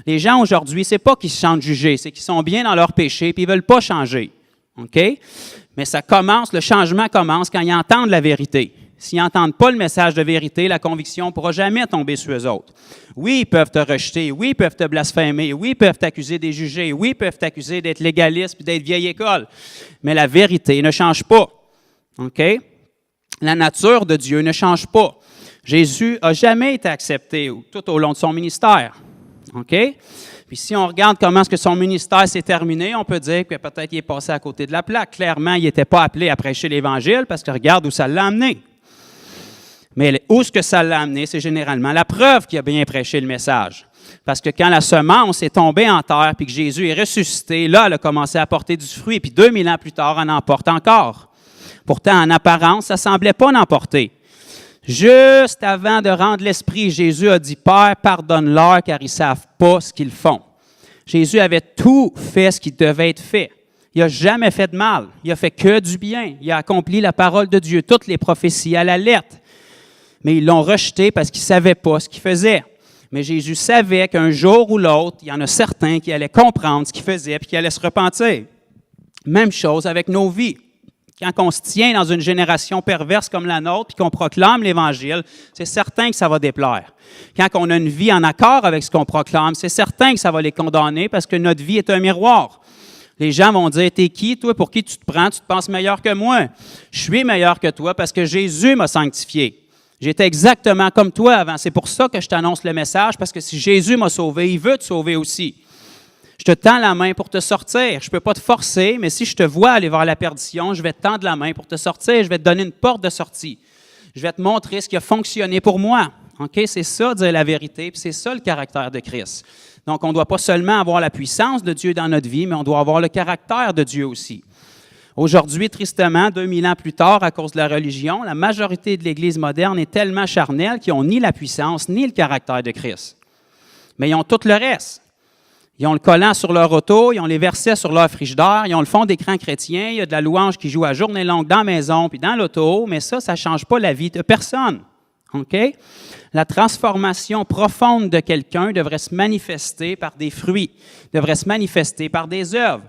Les gens aujourd'hui, ce n'est pas qu'ils se sentent jugés, c'est qu'ils sont bien dans leur péché et ils ne veulent pas changer. OK? Mais ça commence, le changement commence quand ils entendent la vérité. S'ils n'entendent pas le message de vérité, la conviction ne pourra jamais tomber sur eux autres. Oui, ils peuvent te rejeter. Oui, ils peuvent te blasphémer. Oui, ils peuvent t'accuser des jugés. Oui, ils peuvent t'accuser d'être légaliste et d'être vieille école. Mais la vérité ne change pas. OK? La nature de Dieu ne change pas. Jésus n'a jamais été accepté tout au long de son ministère. OK? Puis si on regarde comment est-ce que son ministère s'est terminé, on peut dire que peut-être qu'il est passé à côté de la plaque. Clairement, il n'était pas appelé à prêcher l'Évangile parce que regarde où ça l'a amené. Mais où est-ce que ça l'a amené? C'est généralement la preuve qu'il a bien prêché le message. Parce que quand la semence est tombée en terre puis que Jésus est ressuscité, là, elle a commencé à porter du fruit. Puis 2000 ans plus tard, elle en porte encore. Pourtant, en apparence, ça ne semblait pas en porter. Juste avant de rendre l'Esprit, Jésus a dit « Père, pardonne-leur, car ils ne savent pas ce qu'ils font. » Jésus avait tout fait ce qui devait être fait. Il n'a jamais fait de mal. Il a fait que du bien. Il a accompli la parole de Dieu, toutes les prophéties à la lettre. Mais ils l'ont rejeté parce qu'ils ne savaient pas ce qu'il faisait. Mais Jésus savait qu'un jour ou l'autre, il y en a certains qui allaient comprendre ce qu'il faisait et qui allaient se repentir. Même chose avec nos vies. Quand on se tient dans une génération perverse comme la nôtre et qu'on proclame l'Évangile, c'est certain que ça va déplaire. Quand on a une vie en accord avec ce qu'on proclame, c'est certain que ça va les condamner parce que notre vie est un miroir. Les gens vont dire, t'es qui, toi, pour qui tu te prends? Tu te penses meilleur que moi. Je suis meilleur que toi parce que Jésus m'a sanctifié. J'étais exactement comme toi avant. C'est pour ça que je t'annonce le message, parce que si Jésus m'a sauvé, il veut te sauver aussi. Je te tends la main pour te sortir. Je ne peux pas te forcer, mais si je te vois aller vers la perdition, je vais te tendre la main pour te sortir. Je vais te donner une porte de sortie. Je vais te montrer ce qui a fonctionné pour moi. OK? C'est ça, dire la vérité, puis c'est ça le caractère de Christ. Donc, on ne doit pas seulement avoir la puissance de Dieu dans notre vie, mais on doit avoir le caractère de Dieu aussi. Aujourd'hui, tristement, 2000 ans plus tard, à cause de la religion, la majorité de l'Église moderne est tellement charnelle qu'ils n'ont ni la puissance ni le caractère de Christ. Mais ils ont tout le reste. Ils ont le collant sur leur auto, ils ont les versets sur leur frigidaire, ils ont le fond d'écran chrétien, il y a de la louange qui joue à journée longue dans la maison puis dans l'auto, mais ça ne change pas la vie de personne. OK? La transformation profonde de quelqu'un devrait se manifester par des fruits, devrait se manifester par des œuvres.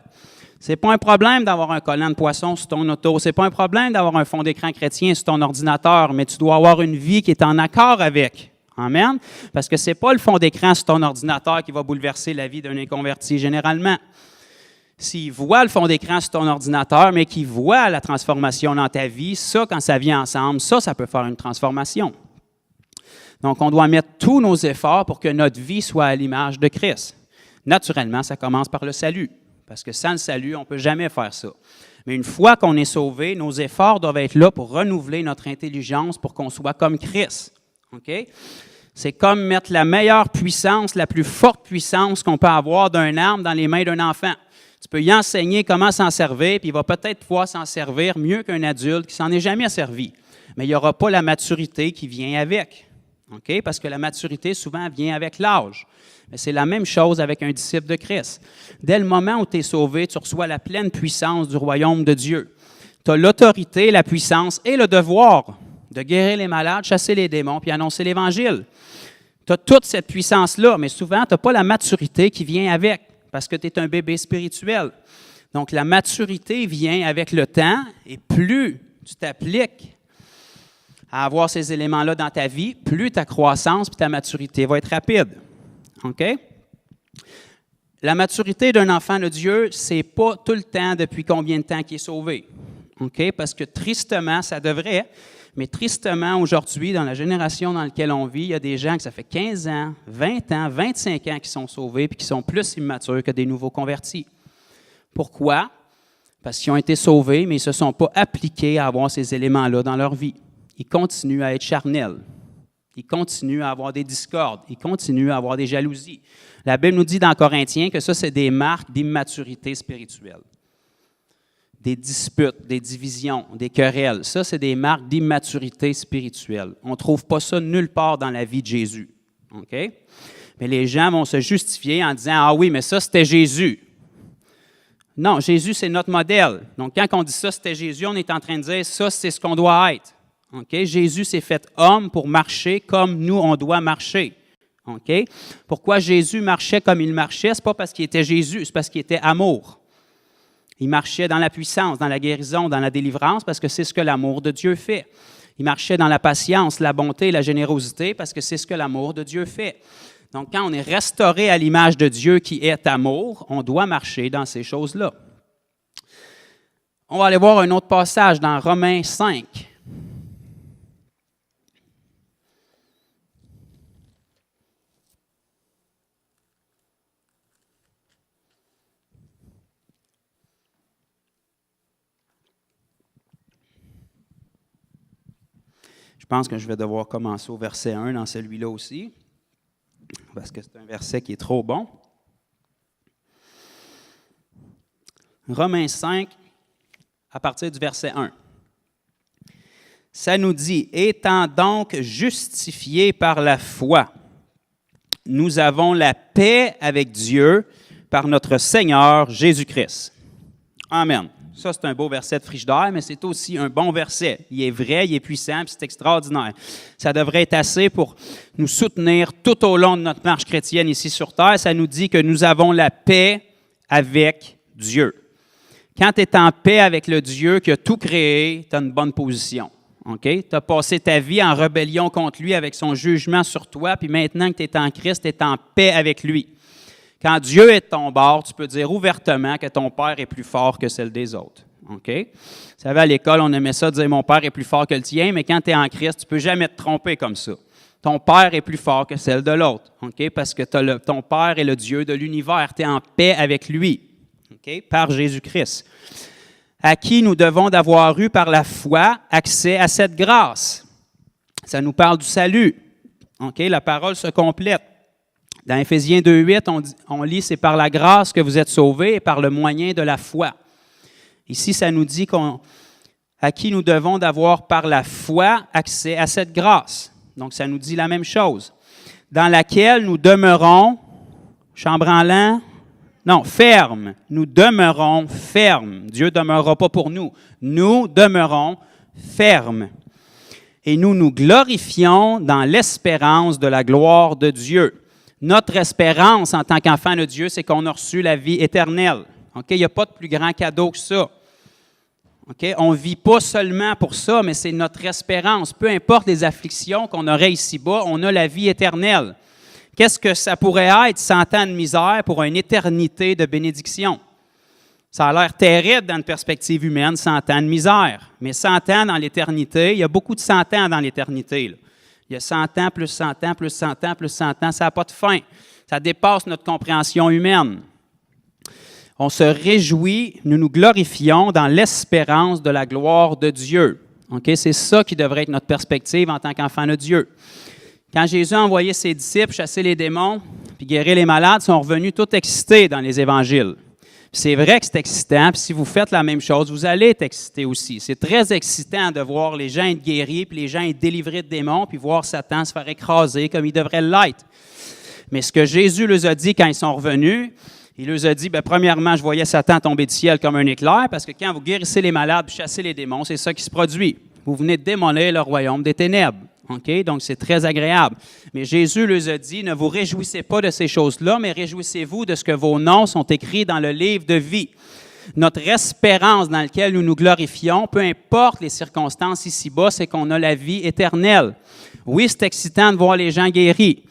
Ce n'est pas un problème d'avoir un collant de poisson sur ton auto, ce n'est pas un problème d'avoir un fond d'écran chrétien sur ton ordinateur, mais tu dois avoir une vie qui est en accord avec. Amen? Parce que ce n'est pas le fond d'écran sur ton ordinateur qui va bouleverser la vie d'un inconverti généralement. S'il voit le fond d'écran sur ton ordinateur, mais qu'il voit la transformation dans ta vie, ça, quand ça vient ensemble, ça peut faire une transformation. Donc, on doit mettre tous nos efforts pour que notre vie soit à l'image de Christ. Naturellement, ça commence par le salut. Parce que sans le salut, on ne peut jamais faire ça. Mais une fois qu'on est sauvé, nos efforts doivent être là pour renouveler notre intelligence pour qu'on soit comme Christ. OK? C'est comme mettre la meilleure puissance, la plus forte puissance qu'on peut avoir d'une arme dans les mains d'un enfant. Tu peux y enseigner comment s'en servir, puis il va peut-être pouvoir s'en servir mieux qu'un adulte qui s'en est jamais servi. Mais il n'y aura pas la maturité qui vient avec. OK? Parce que la maturité, souvent, vient avec l'âge. Mais c'est la même chose avec un disciple de Christ. Dès le moment où tu es sauvé, tu reçois la pleine puissance du royaume de Dieu. Tu as l'autorité, la puissance et le devoir de guérir les malades, chasser les démons, puis annoncer l'Évangile. Tu as toute cette puissance-là, mais souvent, tu n'as pas la maturité qui vient avec, parce que tu es un bébé spirituel. Donc, la maturité vient avec le temps, et plus tu t'appliques à avoir ces éléments-là dans ta vie, plus ta croissance et ta maturité va être rapide. OK? La maturité d'un enfant de Dieu, ce n'est pas tout le temps depuis combien de temps qu'il est sauvé. OK? Parce que tristement, ça devrait, mais tristement, aujourd'hui, dans la génération dans laquelle on vit, il y a des gens que ça fait 15 ans, 20 ans, 25 ans qui sont sauvés et qui sont plus immatures que des nouveaux convertis. Pourquoi? Parce qu'ils ont été sauvés, mais ils ne se sont pas appliqués à avoir ces éléments-là dans leur vie. Ils continuent à être charnels. Ils continuent à avoir des discordes. Ils continuent à avoir des jalousies. La Bible nous dit dans Corinthiens que ça, c'est des marques d'immaturité spirituelle. Des disputes, des divisions, des querelles. Ça, c'est des marques d'immaturité spirituelle. On ne trouve pas ça nulle part dans la vie de Jésus. OK? Mais les gens vont se justifier en disant « Ah oui, mais ça, c'était Jésus. » Non, Jésus, c'est notre modèle. Donc, quand on dit ça, c'était Jésus, on est en train de dire « Ça, c'est ce qu'on doit être. » Okay? Jésus s'est fait homme pour marcher comme nous, on doit marcher. Okay? Pourquoi Jésus marchait comme il marchait? Ce n'est pas parce qu'il était Jésus, c'est parce qu'il était amour. Il marchait dans la puissance, dans la guérison, dans la délivrance, parce que c'est ce que l'amour de Dieu fait. Il marchait dans la patience, la bonté, la générosité, parce que c'est ce que l'amour de Dieu fait. Donc, quand on est restauré à l'image de Dieu qui est amour, on doit marcher dans ces choses-là. On va aller voir un autre passage dans Romains 5. Je pense que je vais devoir commencer au verset 1 dans celui-là aussi, parce que c'est un verset qui est trop bon. Romains 5, à partir du verset 1. Ça nous dit, « Étant donc justifiés par la foi, nous avons la paix avec Dieu par notre Seigneur Jésus-Christ. » Amen. Ça, c'est un beau verset de frigidaire, mais c'est aussi un bon verset. Il est vrai, il est puissant, puis c'est extraordinaire. Ça devrait être assez pour nous soutenir tout au long de notre marche chrétienne ici sur terre. Ça nous dit que nous avons la paix avec Dieu. Quand tu es en paix avec le Dieu qui a tout créé, tu as une bonne position. Okay? Tu as passé ta vie en rébellion contre lui avec son jugement sur toi, puis maintenant que tu es en Christ, tu es en paix avec lui. Quand Dieu est de ton bord, tu peux dire ouvertement que ton Père est plus fort que celle des autres. Okay? Vous savez, à l'école, on aimait ça dire « mon Père est plus fort que le tien », mais quand tu es en Christ, tu ne peux jamais te tromper comme ça. Ton Père est plus fort que celle de l'autre, okay? Parce que ton Père est le Dieu de l'univers, tu es en paix avec lui, okay? Par Jésus-Christ, à qui nous devons d'avoir eu par la foi accès à cette grâce. Ça nous parle du salut. OK? La parole se complète. Dans Éphésiens 2:8, on lit « C'est par la grâce que vous êtes sauvés et par le moyen de la foi ». Ici, ça nous dit à qui nous devons d'avoir par la foi accès à cette grâce. Donc, ça nous dit la même chose. Dans laquelle nous demeurons, chambranlant, non, fermes. Nous demeurons fermes. Dieu ne demeurera pas pour nous. Nous demeurons fermes. Et nous nous glorifions dans l'espérance de la gloire de Dieu. Notre espérance en tant qu'enfant de Dieu, c'est qu'on a reçu la vie éternelle. Okay? Il n'y a pas de plus grand cadeau que ça. Okay? On ne vit pas seulement pour ça, mais c'est notre espérance. Peu importe les afflictions qu'on aurait ici-bas, on a la vie éternelle. Qu'est-ce que ça pourrait être 100 ans de misère pour une éternité de bénédiction? Ça a l'air terrible dans une perspective humaine, 100 ans de misère. Mais 100 ans dans l'éternité, il y a beaucoup de 100 ans dans l'éternité, là. Il y a 100 ans, plus 100 ans, plus 100 ans, plus 100 ans, ça n'a pas de fin. Ça dépasse notre compréhension humaine. On se réjouit, nous nous glorifions dans l'espérance de la gloire de Dieu. Okay? C'est ça qui devrait être notre perspective en tant qu'enfant de Dieu. Quand Jésus a envoyé ses disciples chasser les démons puis guérir les malades, ils sont revenus tout excités dans les évangiles. C'est vrai que c'est excitant, puis si vous faites la même chose, vous allez être excité aussi. C'est très excitant de voir les gens être guéris, puis les gens être délivrés de démons, puis voir Satan se faire écraser comme il devrait l'être. Mais ce que Jésus leur a dit quand ils sont revenus, il leur a dit, premièrement, je voyais Satan tomber du ciel comme un éclair, parce que quand vous guérissez les malades puis chassez les démons, c'est ça qui se produit. Vous venez de démolir le royaume des ténèbres. Okay? Donc, c'est très agréable. Mais Jésus leur a dit, ne vous réjouissez pas de ces choses-là, mais réjouissez-vous de ce que vos noms sont écrits dans le livre de vie. Notre espérance dans laquelle nous nous glorifions, peu importe les circonstances ici-bas, c'est qu'on a la vie éternelle. Oui, c'est excitant de voir les gens guéris.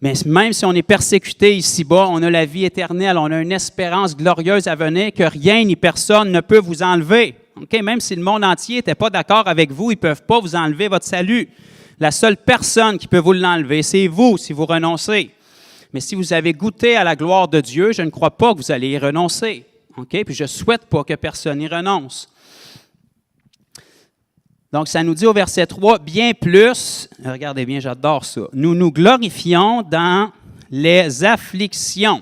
Mais même si on est persécuté ici-bas, on a la vie éternelle. On a une espérance glorieuse à venir que rien ni personne ne peut vous enlever. Okay? Même si le monde entier n'était pas d'accord avec vous, ils ne peuvent pas vous enlever votre salut. La seule personne qui peut vous l'enlever, c'est vous, si vous renoncez. Mais si vous avez goûté à la gloire de Dieu, je ne crois pas que vous allez y renoncer. Okay? Puis je ne souhaite pas que personne y renonce. Donc, ça nous dit au verset 3, bien plus, regardez bien, j'adore ça, nous nous glorifions dans les afflictions.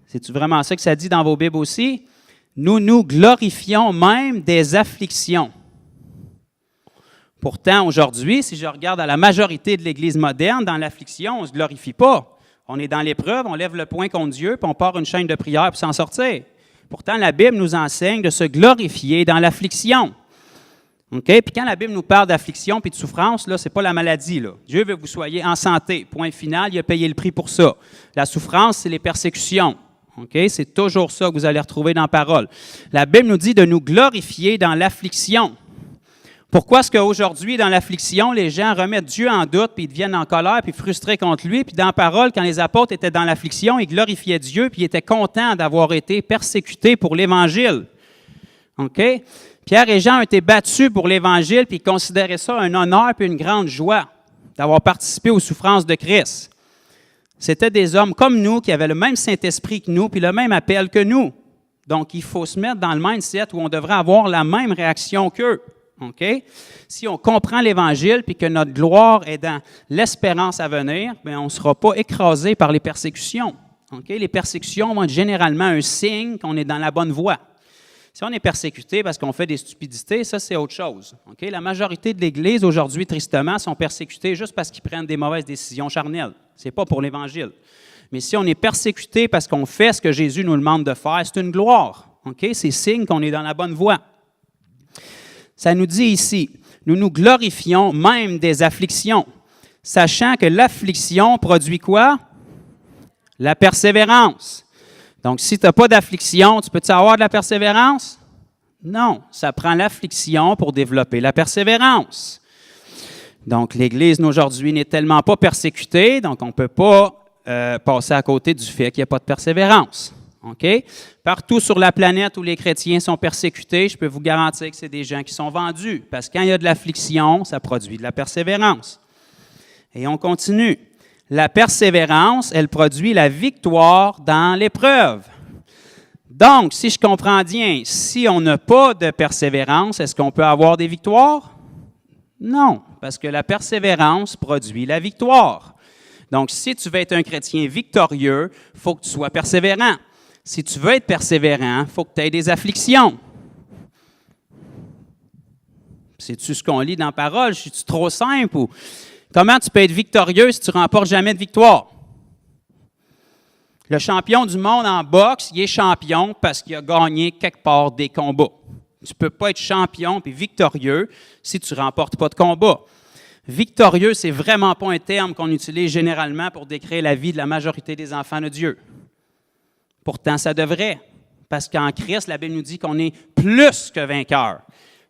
C'est-tu vraiment ça que ça dit dans vos Bibles aussi? Nous nous glorifions même des afflictions. Pourtant, aujourd'hui, si je regarde à la majorité de l'Église moderne, dans l'affliction, on ne se glorifie pas. On est dans l'épreuve, on lève le poing contre Dieu, puis on part une chaîne de prière pour s'en sortir. Pourtant, la Bible nous enseigne de se glorifier dans l'affliction. Okay? Puis quand la Bible nous parle d'affliction et de souffrance, là, ce n'est pas la maladie. Là. Dieu veut que vous soyez en santé. Point final, il a payé le prix pour ça. La souffrance, c'est les persécutions. Okay? C'est toujours ça que vous allez retrouver dans la parole. La Bible nous dit de nous glorifier dans l'affliction. Pourquoi est-ce qu'aujourd'hui, dans l'affliction, les gens remettent Dieu en doute, puis ils deviennent en colère, puis frustrés contre lui, puis dans la parole, quand les apôtres étaient dans l'affliction, ils glorifiaient Dieu, puis ils étaient contents d'avoir été persécutés pour l'Évangile. OK? Pierre et Jean ont été battus pour l'Évangile, puis ils considéraient ça un honneur puis une grande joie d'avoir participé aux souffrances de Christ. C'était des hommes comme nous qui avaient le même Saint-Esprit que nous, puis le même appel que nous. Donc, il faut se mettre dans le mindset où on devrait avoir la même réaction qu'eux. Okay? Si on comprend l'Évangile puis que notre gloire est dans l'espérance à venir, bien, on ne sera pas écrasé par les persécutions. Okay? Les persécutions vont être généralement un signe qu'on est dans la bonne voie. Si on est persécuté parce qu'on fait des stupidités, ça, c'est autre chose. Okay? La majorité de l'Église, aujourd'hui, tristement, sont persécutés juste parce qu'ils prennent des mauvaises décisions charnelles. Ce n'est pas pour l'Évangile. Mais si on est persécuté parce qu'on fait ce que Jésus nous demande de faire, c'est une gloire. Okay? C'est signe qu'on est dans la bonne voie. Ça nous dit ici, nous nous glorifions même des afflictions, sachant que l'affliction produit quoi? La persévérance. Donc, si tu n'as pas d'affliction, tu peux-tu avoir de la persévérance? Non, ça prend l'affliction pour développer la persévérance. Donc, l'Église d'aujourd'hui n'est tellement pas persécutée, donc on ne peut pas passer à côté du fait qu'il n'y a pas de persévérance. Okay? Partout sur la planète où les chrétiens sont persécutés, je peux vous garantir que c'est des gens qui sont vendus, parce que quand il y a de l'affliction, ça produit de la persévérance. Et on continue. La persévérance, elle produit la victoire dans l'épreuve. Donc, si je comprends bien, si on n'a pas de persévérance, est-ce qu'on peut avoir des victoires? Non, parce que la persévérance produit la victoire. Donc, si tu veux être un chrétien victorieux, il faut que tu sois persévérant. Si tu veux être persévérant, il faut que tu aies des afflictions. C'est-tu ce qu'on lit dans la parole? C'est-tu trop simple? Ou comment tu peux être victorieux si tu ne remportes jamais de victoire? Le champion du monde en boxe, il est champion parce qu'il a gagné quelque part des combats. Tu ne peux pas être champion puis victorieux si tu ne remportes pas de combat. Victorieux, ce n'est vraiment pas un terme qu'on utilise généralement pour décrire la vie de la majorité des enfants de Dieu. Pourtant, ça devrait, parce qu'en Christ, la Bible nous dit qu'on est plus que vainqueurs.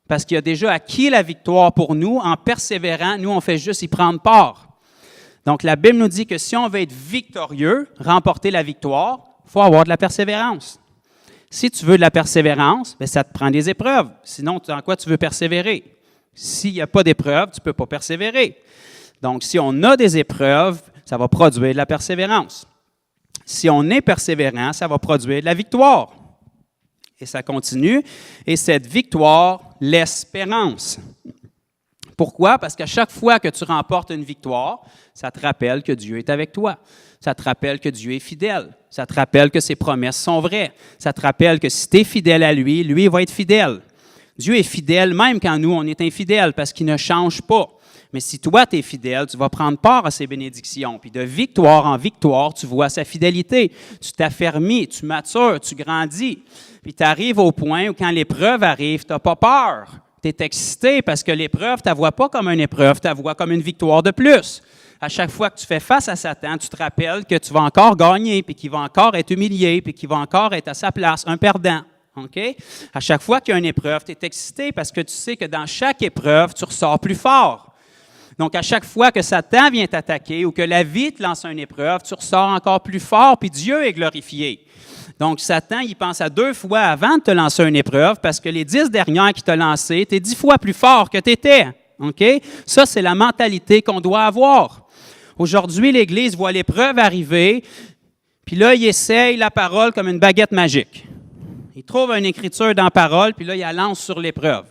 Parce qu'il a déjà acquis la victoire pour nous, en persévérant, nous, on fait juste y prendre part. Donc, la Bible nous dit que si on veut être victorieux, remporter la victoire, il faut avoir de la persévérance. Si tu veux de la persévérance, bien, ça te prend des épreuves. Sinon, dans quoi tu veux persévérer? S'il n'y a pas d'épreuves, tu ne peux pas persévérer. Donc, si on a des épreuves, ça va produire de la persévérance. Si on est persévérant, ça va produire de la victoire. Et ça continue. Et cette victoire, l'espérance. Pourquoi? Parce qu'à chaque fois que tu remportes une victoire, ça te rappelle que Dieu est avec toi. Ça te rappelle que Dieu est fidèle. Ça te rappelle que ses promesses sont vraies. Ça te rappelle que si tu es fidèle à lui, lui va être fidèle. Dieu est fidèle même quand nous, on est infidèles parce qu'il ne change pas. Mais si toi, tu es fidèle, tu vas prendre part à ses bénédictions. Puis de victoire en victoire, tu vois sa fidélité. Tu t'affermis, tu matures, tu grandis. Puis tu arrives au point où quand l'épreuve arrive, tu n'as pas peur. Tu es excité parce que l'épreuve, tu ne la vois pas comme une épreuve, tu la vois comme une victoire de plus. À chaque fois que tu fais face à Satan, tu te rappelles que tu vas encore gagner, puis qu'il va encore être humilié, puis qu'il va encore être à sa place, un perdant. OK? À chaque fois qu'il y a une épreuve, tu es excité parce que tu sais que dans chaque épreuve, tu ressors plus fort. Donc, à chaque fois que Satan vient t'attaquer ou que la vie te lance une épreuve, tu ressors encore plus fort, puis Dieu est glorifié. Donc, Satan, il pense à 2 fois avant de te lancer une épreuve parce que les 10 dernières qu'il t'a lancées, tu es 10 fois plus fort que tu étais. OK? Ça, c'est la mentalité qu'on doit avoir. Aujourd'hui, l'Église voit l'épreuve arriver, puis là, il essaye la parole comme une baguette magique. Il trouve une écriture dans la parole, puis là, il la lance sur l'épreuve.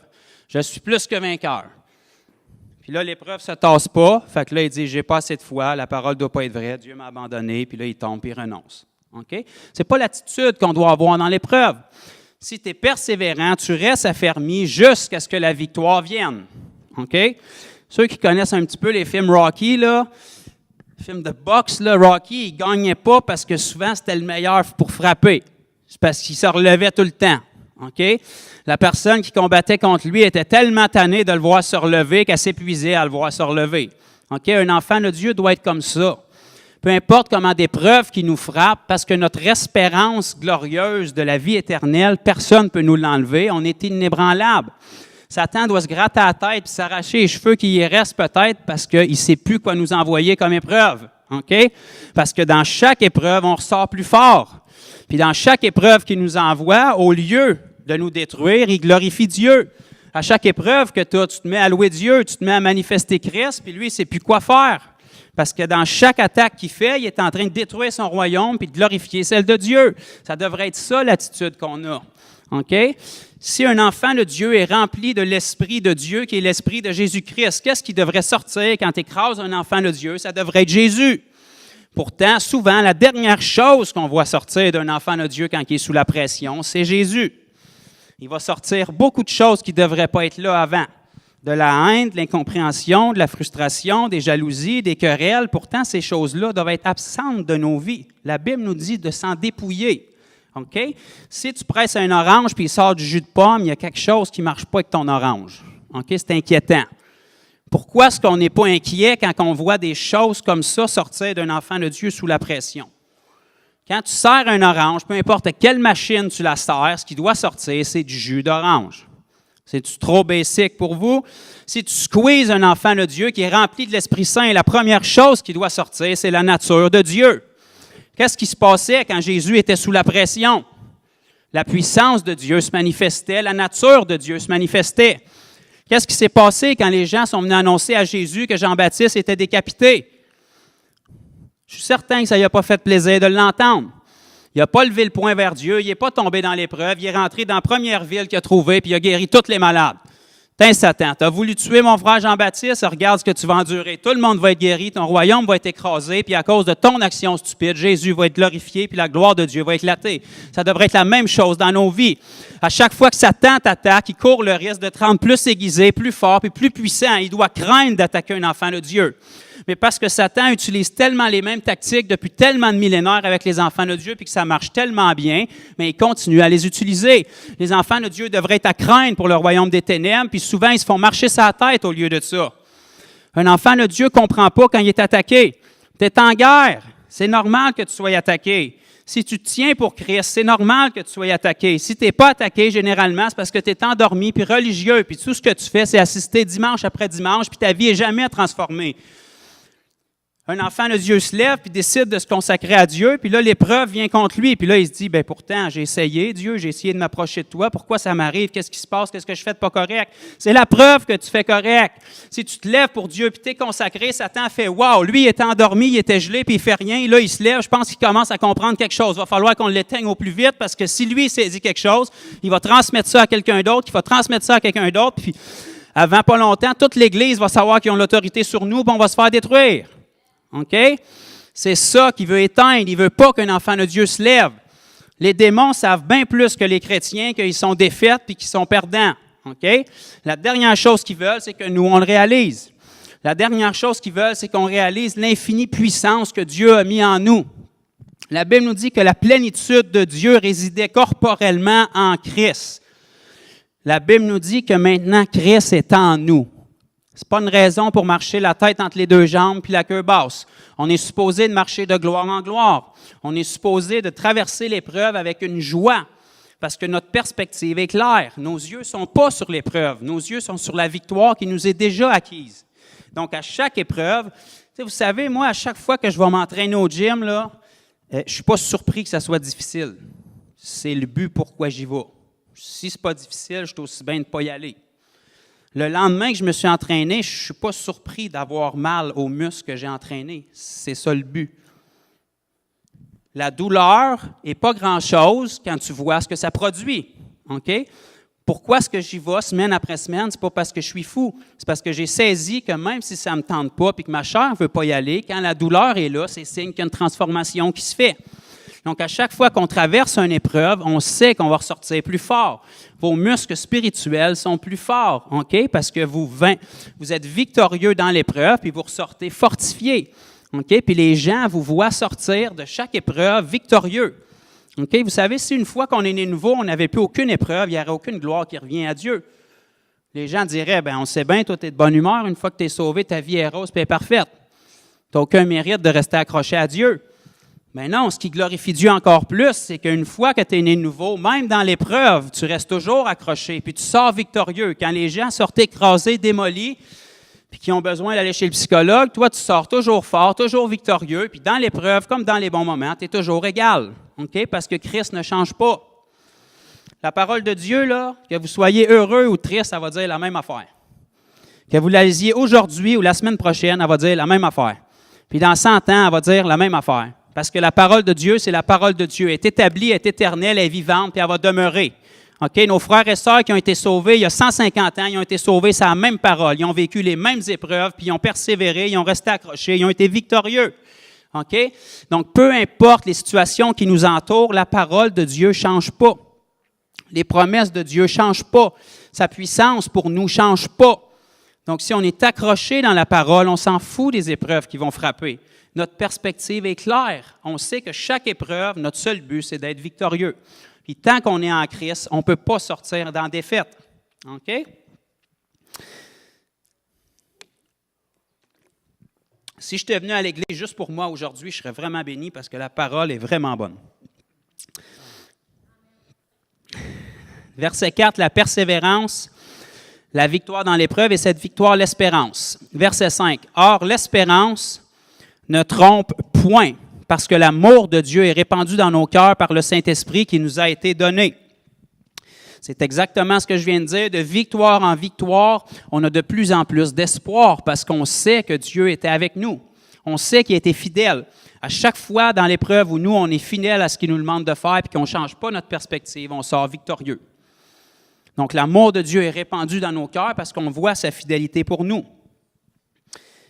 Je suis plus que vainqueur. Puis là, l'épreuve ne se tasse pas. Fait que là, il dit, j'ai pas assez de foi, la parole ne doit pas être vraie, Dieu m'a abandonné, puis là, il tombe, puis il renonce. OK? Ce n'est pas l'attitude qu'on doit avoir dans l'épreuve. Si tu es persévérant, tu restes affermi jusqu'à ce que la victoire vienne. OK? Ceux qui connaissent un petit peu les films Rocky, là, les films de boxe, là, Rocky, il ne gagnait pas parce que souvent, c'était le meilleur pour frapper. C'est parce qu'il se relevait tout le temps. OK? La personne qui combattait contre lui était tellement tannée de le voir se relever qu'elle s'épuisait à le voir se relever. OK? Un enfant de Dieu doit être comme ça. Peu importe comment d'épreuves qui nous frappent, parce que notre espérance glorieuse de la vie éternelle, personne ne peut nous l'enlever. On est inébranlable. Satan doit se gratter la tête et s'arracher les cheveux qui y restent peut-être parce qu'il ne sait plus quoi nous envoyer comme épreuve. OK? Parce que dans chaque épreuve, on ressort plus fort. Puis dans chaque épreuve qu'il nous envoie, au lieu de nous détruire, il glorifie Dieu. À chaque épreuve que tu as, tu te mets à louer Dieu, tu te mets à manifester Christ, puis lui, il ne sait plus quoi faire. Parce que dans chaque attaque qu'il fait, il est en train de détruire son royaume puis de glorifier celle de Dieu. Ça devrait être ça, l'attitude qu'on a. OK? Si un enfant de Dieu est rempli de l'Esprit de Dieu, qui est l'Esprit de Jésus-Christ, qu'est-ce qui devrait sortir quand tu écrases un enfant de Dieu? Ça devrait être Jésus. Pourtant, souvent, la dernière chose qu'on voit sortir d'un enfant de Dieu quand il est sous la pression, c'est Jésus. Il va sortir beaucoup de choses qui ne devraient pas être là avant. De la haine, de l'incompréhension, de la frustration, des jalousies, des querelles. Pourtant, ces choses-là doivent être absentes de nos vies. La Bible nous dit de s'en dépouiller. OK? Si tu presses un orange puis il sort du jus de pomme, il y a quelque chose qui ne marche pas avec ton orange. OK? C'est inquiétant. Pourquoi est-ce qu'on n'est pas inquiet quand on voit des choses comme ça sortir d'un enfant de Dieu sous la pression? Quand tu sers un orange, peu importe quelle machine tu la sers, ce qui doit sortir, c'est du jus d'orange. C'est-tu trop basic pour vous? Si tu squeezes un enfant de Dieu qui est rempli de l'Esprit Saint, la première chose qui doit sortir, c'est la nature de Dieu. Qu'est-ce qui se passait quand Jésus était sous la pression? La puissance de Dieu se manifestait, la nature de Dieu se manifestait. Qu'est-ce qui s'est passé quand les gens sont venus annoncer à Jésus que Jean-Baptiste était décapité? Je suis certain que ça ne lui a pas fait plaisir de l'entendre. Il n'a pas levé le poing vers Dieu, il n'est pas tombé dans l'épreuve, il est rentré dans la première ville qu'il a trouvée, puis il a guéri tous les malades. Tiens, Satan, tu as voulu tuer mon frère Jean-Baptiste, regarde ce que tu vas endurer. Tout le monde va être guéri, ton royaume va être écrasé, puis à cause de ton action stupide, Jésus va être glorifié, puis la gloire de Dieu va éclater. Ça devrait être la même chose dans nos vies. À chaque fois que Satan t'attaque, il court le risque de te rendre plus aiguisé, plus fort, puis plus puissant. Il doit craindre d'attaquer un enfant de Dieu. Mais parce que Satan utilise tellement les mêmes tactiques depuis tellement de millénaires avec les enfants de Dieu, puis que ça marche tellement bien, mais il continue à les utiliser. Les enfants de Dieu devraient être à craindre pour le royaume des ténèbres, puis souvent, ils se font marcher sa tête au lieu de ça. Un enfant de Dieu ne comprend pas quand il est attaqué. Tu es en guerre. C'est normal que tu sois attaqué. Si tu te tiens pour Christ, c'est normal que tu sois attaqué. Si tu n'es pas attaqué, généralement, c'est parce que tu es endormi, puis religieux, puis tout ce que tu fais, c'est assister dimanche après dimanche, puis ta vie n'est jamais transformée. Un enfant de Dieu se lève puis décide de se consacrer à Dieu, puis là, l'épreuve vient contre lui. Puis là, il se dit, bien pourtant, j'ai essayé, Dieu, j'ai essayé de m'approcher de toi. Pourquoi ça m'arrive? Qu'est-ce qui se passe? Qu'est-ce que je fais de pas correct? C'est la preuve que tu fais correct. Si tu te lèves pour Dieu puis tu es consacré, Satan fait, wow, lui, il était endormi, il était gelé, puis il fait rien. Et là, il se lève, je pense qu'il commence à comprendre quelque chose. Il va falloir qu'on l'éteigne au plus vite parce que si lui, il saisit quelque chose, il va transmettre ça à quelqu'un d'autre, il va transmettre ça à quelqu'un d'autre, puis avant pas longtemps, toute l'Église va savoir qu'ils ont l'autorité sur nous, puis on va se faire détruire. OK? C'est ça qu'il veut éteindre. Il ne veut pas qu'un enfant de Dieu se lève. Les démons savent bien plus que les chrétiens qu'ils sont défaits et qu'ils sont perdants. OK? La dernière chose qu'ils veulent, c'est que nous, on le réalise. La dernière chose qu'ils veulent, c'est qu'on réalise l'infinie puissance que Dieu a mis en nous. La Bible nous dit que la plénitude de Dieu résidait corporellement en Christ. La Bible nous dit que maintenant, Christ est en nous. C'est pas une raison pour marcher la tête entre les deux jambes puis la queue basse. On est supposé de marcher de gloire en gloire. On est supposé de traverser l'épreuve avec une joie parce que notre perspective est claire. Nos yeux sont pas sur l'épreuve. Nos yeux sont sur la victoire qui nous est déjà acquise. Donc, à chaque épreuve, vous savez, moi, à chaque fois que je vais m'entraîner au gym, là, je suis pas surpris que ça soit difficile. C'est le but pourquoi j'y vais. Si c'est pas difficile, je suis aussi bien de ne pas y aller. Le lendemain que je me suis entraîné, je ne suis pas surpris d'avoir mal aux muscles que j'ai entraînés. C'est ça le but. La douleur n'est pas grand-chose quand tu vois ce que ça produit. OK? Pourquoi est-ce que j'y vais semaine après semaine? Ce n'est pas parce que je suis fou. C'est parce que j'ai saisi que même si ça ne me tente pas et que ma chair ne veut pas y aller, quand la douleur est là, c'est signe qu'il y a une transformation qui se fait. Donc, à chaque fois qu'on traverse une épreuve, on sait qu'on va ressortir plus fort. Vos muscles spirituels sont plus forts, OK? Parce que vous êtes victorieux dans l'épreuve, puis vous ressortez fortifiés, OK? Puis les gens vous voient sortir de chaque épreuve victorieux, OK? Vous savez, si une fois qu'on est né nouveau, on n'avait plus aucune épreuve, il n'y aurait aucune gloire qui revient à Dieu. Les gens diraient, bien, on sait bien, toi, tu es de bonne humeur, une fois que tu es sauvé, ta vie est rose et est parfaite. Tu n'as aucun mérite de rester accroché à Dieu. Mais non, ce qui glorifie Dieu encore plus, c'est qu'une fois que tu es né de nouveau, même dans l'épreuve, tu restes toujours accroché, puis tu sors victorieux. Quand les gens sortent écrasés, démolis, puis qui ont besoin d'aller chez le psychologue, toi, tu sors toujours fort, toujours victorieux, puis dans l'épreuve, comme dans les bons moments, tu es toujours égal, OK? Parce que Christ ne change pas. La parole de Dieu, là, que vous soyez heureux ou triste, ça va dire la même affaire. Que vous la lisiez aujourd'hui ou la semaine prochaine, elle va dire la même affaire. Puis dans 100 ans, elle va dire la même affaire. Parce que la parole de Dieu, c'est la parole de Dieu. Elle est établie, elle est éternelle, elle est vivante, puis elle va demeurer. OK? Nos frères et sœurs qui ont été sauvés il y a 150 ans, ils ont été sauvés, c'est la même parole. Ils ont vécu les mêmes épreuves, puis ils ont persévéré, ils ont resté accrochés, ils ont été victorieux. OK? Donc, peu importe les situations qui nous entourent, la parole de Dieu ne change pas. Les promesses de Dieu ne changent pas. Sa puissance pour nous ne change pas. Donc, si on est accroché dans la parole, on s'en fout des épreuves qui vont frapper. Notre perspective est claire. On sait que chaque épreuve, notre seul but, c'est d'être victorieux. Puis tant qu'on est en Christ, on ne peut pas sortir dans la défaite. OK? Si j'étais venu à l'Église juste pour moi aujourd'hui, je serais vraiment béni parce que la parole est vraiment bonne. Verset 4, la persévérance, la victoire dans l'épreuve et cette victoire, l'espérance. Verset 5, or l'espérance ne trompe point, parce que l'amour de Dieu est répandu dans nos cœurs par le Saint-Esprit qui nous a été donné. C'est exactement ce que je viens de dire. De victoire en victoire, on a de plus en plus d'espoir parce qu'on sait que Dieu était avec nous. On sait qu'il a été fidèle. À chaque fois dans l'épreuve où nous, on est fidèle à ce qu'il nous demande de faire et qu'on ne change pas notre perspective, on sort victorieux. Donc, l'amour de Dieu est répandu dans nos cœurs parce qu'on voit sa fidélité pour nous.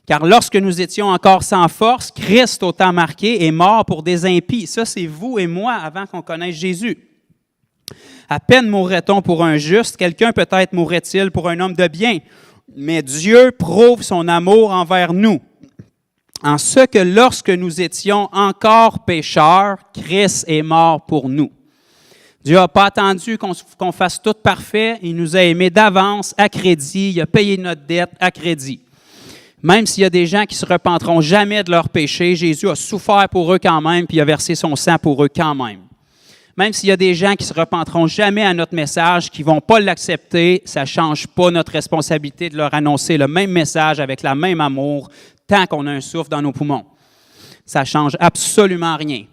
Car lorsque nous étions encore sans force, Christ, au temps marqué, est mort pour des impies. Ça, c'est vous et moi avant qu'on connaisse Jésus. À peine mourrait-on pour un juste, quelqu'un peut-être mourrait-il pour un homme de bien. Mais Dieu prouve son amour envers nous, en ce que lorsque nous étions encore pécheurs, Christ est mort pour nous. Dieu n'a pas attendu qu'on fasse tout parfait, il nous a aimés d'avance, à crédit, il a payé notre dette à crédit. Même s'il y a des gens qui ne se repenteront jamais de leurs péchés, Jésus a souffert pour eux quand même, puis il a versé son sang pour eux quand même. Même s'il y a des gens qui ne se repenteront jamais à notre message, qui ne vont pas l'accepter, ça ne change pas notre responsabilité de leur annoncer le même message avec le même amour, tant qu'on a un souffle dans nos poumons. Ça ne change absolument rien.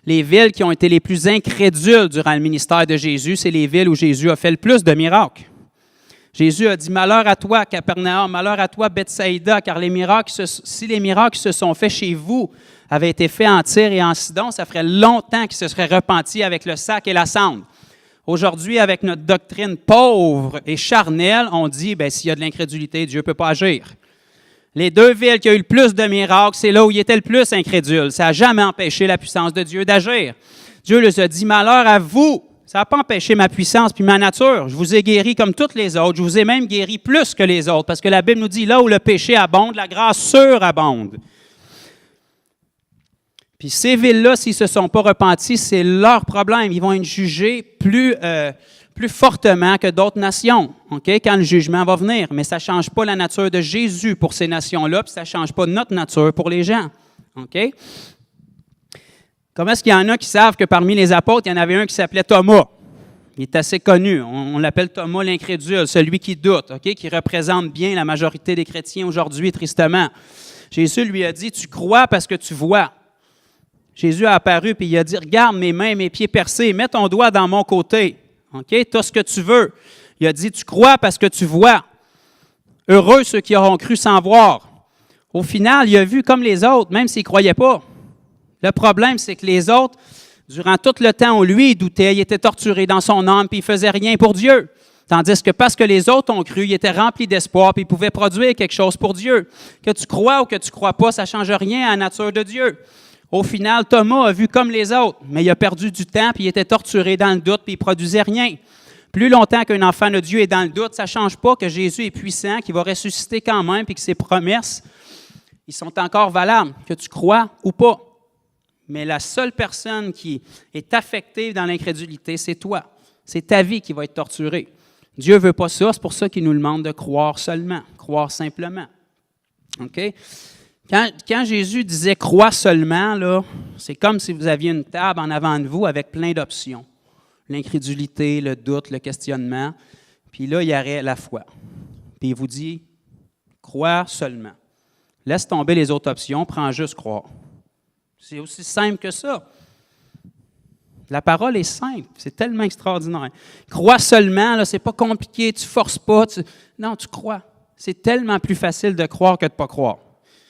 Les villes qui ont été les plus incrédules durant le ministère de Jésus, c'est les villes où Jésus a fait le plus de miracles. Jésus a dit « Malheur à toi, Capernaum, malheur à toi, Bethsaïda, car si les miracles qui se sont faits chez vous avaient été faits en Tyr et en Sidon, ça ferait longtemps qu'ils se seraient repentis avec le sac et la cendre. » Aujourd'hui, avec notre doctrine pauvre et charnelle, on dit « S'il y a de l'incrédulité, Dieu ne peut pas agir. » Les deux villes qui ont eu le plus de miracles, c'est là où il était le plus incrédule. Ça n'a jamais empêché la puissance de Dieu d'agir. Dieu leur a dit « Malheur à vous! » Ça n'a pas empêché ma puissance puis ma nature. Je vous ai guéri comme toutes les autres. Je vous ai même guéri plus que les autres, parce que la Bible nous dit, là où le péché abonde, la grâce surabonde. Puis ces villes-là, s'ils ne se sont pas repentis, c'est leur problème. Ils vont être jugés plus fortement que d'autres nations, quand le jugement va venir. Mais ça ne change pas la nature de Jésus pour ces nations-là, puis ça ne change pas notre nature pour les gens. Comment est-ce qu'il y en a qui savent que parmi les apôtres, il y en avait un qui s'appelait Thomas? Il est assez connu. On l'appelle Thomas l'incrédule, celui qui doute, qui représente bien la majorité des chrétiens aujourd'hui, tristement. Jésus lui a dit, « Tu crois parce que tu vois. » Jésus a apparu et il a dit, « Regarde mes mains, mes pieds percés, mets ton doigt dans mon côté. Tu as ce que tu veux. » Il a dit, « Tu crois parce que tu vois. Heureux ceux qui auront cru sans voir. » Au final, il a vu comme les autres, même s'il ne croyait pas. Le problème, c'est que les autres, durant tout le temps où lui, il doutait, il était torturé dans son âme, puis il ne faisait rien pour Dieu. Tandis que parce que les autres ont cru, il était rempli d'espoir, puis il pouvait produire quelque chose pour Dieu. Que tu crois ou que tu ne crois pas, ça ne change rien à la nature de Dieu. Au final, Thomas a vu comme les autres, mais il a perdu du temps, puis il était torturé dans le doute, puis il ne produisait rien. Plus longtemps qu'un enfant de Dieu est dans le doute, ça ne change pas que Jésus est puissant, qu'il va ressusciter quand même, puis que ses promesses, ils sont encore valables, que tu crois ou pas. Mais la seule personne qui est affectée dans l'incrédulité, c'est toi. C'est ta vie qui va être torturée. Dieu ne veut pas ça, c'est pour ça qu'il nous demande de croire seulement, croire simplement. Quand Jésus disait « crois seulement », là, c'est comme si vous aviez une table en avant de vous avec plein d'options. L'incrédulité, le doute, le questionnement. Puis là, il y aurait la foi. Puis il vous dit « crois seulement ». Laisse tomber les autres options, prends juste croire. C'est aussi simple que ça. La parole est simple, c'est tellement extraordinaire. Crois seulement, ce n'est pas compliqué, tu ne forces pas. Non, tu crois. C'est tellement plus facile de croire que de ne pas croire.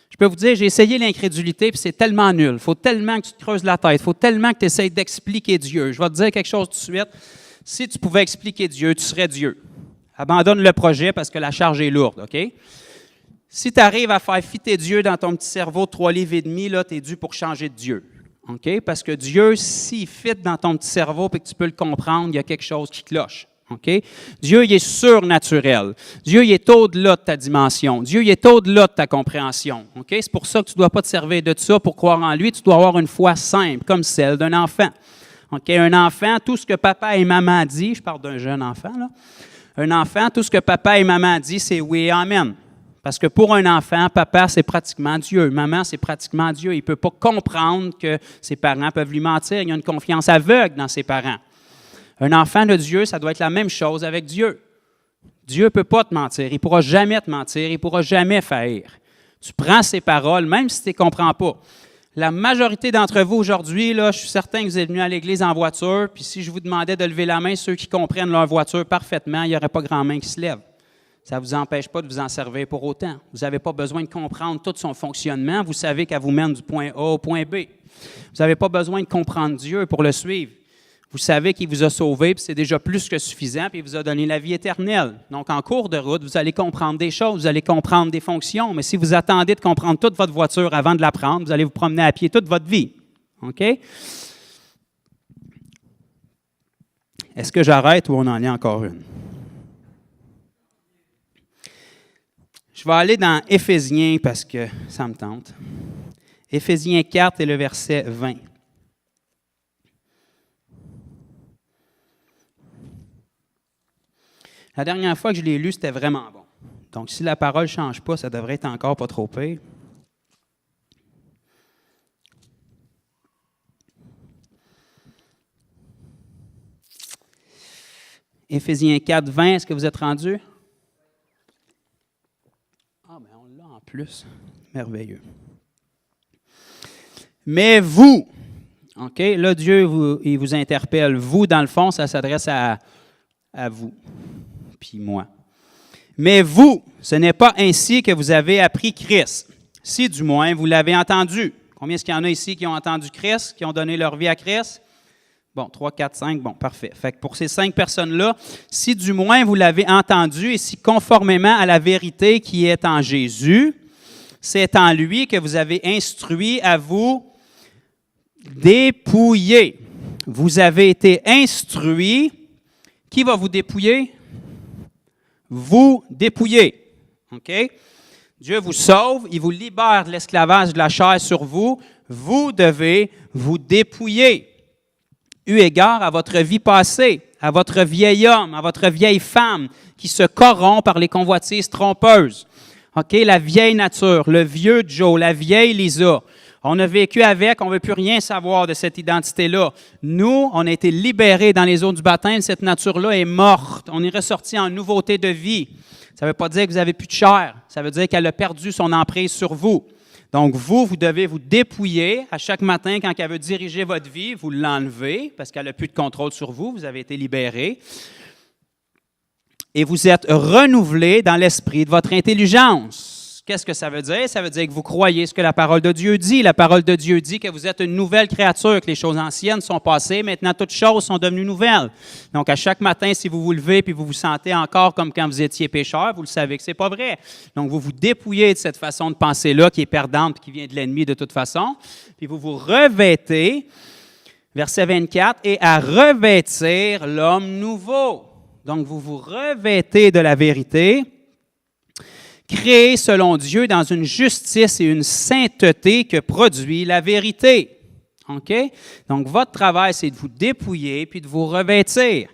Je peux vous dire, j'ai essayé l'incrédulité, puis c'est tellement nul. Il faut tellement que tu te creuses la tête, il faut tellement que tu essayes d'expliquer Dieu. Je vais te dire quelque chose tout de suite. Si tu pouvais expliquer Dieu, tu serais Dieu. Abandonne le projet parce que la charge est lourde, OK? Si tu arrives à faire fitter Dieu dans ton petit cerveau de 3,5 livres, là, tu es dû pour changer de Dieu. Okay? Parce que Dieu, s'il fit dans ton petit cerveau et que tu peux le comprendre, il y a quelque chose qui cloche. Okay? Dieu, il est surnaturel. Dieu, il est au-delà de ta dimension. Dieu, il est au-delà de ta compréhension. Okay? C'est pour ça que tu ne dois pas te servir de ça pour croire en lui. Tu dois avoir une foi simple, comme celle d'un enfant. Okay? Un enfant, tout ce que papa et maman disent, je parle d'un jeune enfant, là. Un enfant, tout ce que papa et maman disent, c'est oui et amen. Parce que pour un enfant, papa, c'est pratiquement Dieu. Maman, c'est pratiquement Dieu. Il ne peut pas comprendre que ses parents peuvent lui mentir. Il y a une confiance aveugle dans ses parents. Un enfant de Dieu, ça doit être la même chose avec Dieu. Dieu ne peut pas te mentir. Il ne pourra jamais te mentir. Il ne pourra jamais faillir. Tu prends ses paroles, même si tu ne les comprends pas. La majorité d'entre vous aujourd'hui, là, je suis certain que vous êtes venus à l'église en voiture, puis si je vous demandais de lever la main, ceux qui comprennent leur voiture parfaitement, il n'y aurait pas grand main qui se lève. Ça ne vous empêche pas de vous en servir pour autant. Vous n'avez pas besoin de comprendre tout son fonctionnement. Vous savez qu'elle vous mène du point A au point B. Vous n'avez pas besoin de comprendre Dieu pour le suivre. Vous savez qu'il vous a sauvé, puis c'est déjà plus que suffisant, puis il vous a donné la vie éternelle. Donc, en cours de route, vous allez comprendre des choses, vous allez comprendre des fonctions, mais si vous attendez de comprendre toute votre voiture avant de la prendre, vous allez vous promener à pied toute votre vie. OK? Est-ce que j'arrête ou on en est encore une? Je vais aller dans Éphésiens parce que ça me tente. Éphésiens 4 et le verset 20. La dernière fois que je l'ai lu, c'était vraiment bon. Donc, si la parole ne change pas, ça devrait être encore pas trop pire. Éphésiens 4, 20, est-ce que vous êtes rendus? Ah, bien, on l'a en plus. Merveilleux. Mais vous, OK, là, Dieu, il vous interpelle. Vous, dans le fond, ça s'adresse à vous, puis moi. Mais vous, ce n'est pas ainsi que vous avez appris Christ, si du moins vous l'avez entendu. Combien est-ce qu'il y en a ici qui ont entendu Christ, qui ont donné leur vie à Christ? Bon, 3, 4, 5, bon, parfait. Fait que pour ces 5 personnes-là, si du moins vous l'avez entendu et si conformément à la vérité qui est en Jésus, c'est en lui que vous avez instruit à vous dépouiller. Vous avez été instruit. Qui va vous dépouiller? Vous dépouiller. OK? Dieu vous sauve, il vous libère de l'esclavage de la chair sur vous. Vous devez vous dépouiller. Eu égard à votre vie passée, à votre vieil homme, à votre vieille femme qui se corrompt par les convoitises trompeuses. OK? La vieille nature, le vieux Joe, la vieille Lisa. On a vécu avec, on ne veut plus rien savoir de cette identité-là. Nous, on a été libérés dans les eaux du baptême, cette nature-là est morte. On est ressorti en nouveauté de vie. Ça ne veut pas dire que vous n'avez plus de chair, ça veut dire qu'elle a perdu son emprise sur vous. Donc, vous devez vous dépouiller à chaque matin quand elle veut diriger votre vie, vous l'enlevez parce qu'elle n'a plus de contrôle sur vous, vous avez été libéré. Et vous êtes renouvelé dans l'esprit de votre intelligence. Qu'est-ce que ça veut dire? Ça veut dire que vous croyez ce que la parole de Dieu dit. La parole de Dieu dit que vous êtes une nouvelle créature, que les choses anciennes sont passées, maintenant toutes choses sont devenues nouvelles. Donc, à chaque matin, si vous vous levez et vous vous sentez encore comme quand vous étiez pécheur, vous le savez que ce n'est pas vrai. Donc, vous vous dépouillez de cette façon de penser-là qui est perdante et qui vient de l'ennemi de toute façon, puis vous vous revêtez, verset 24, et à revêtir l'homme nouveau. Donc, vous vous revêtez de la vérité, créé selon Dieu dans une justice et une sainteté que produit la vérité. OK? Donc, votre travail, c'est de vous dépouiller puis de vous revêtir.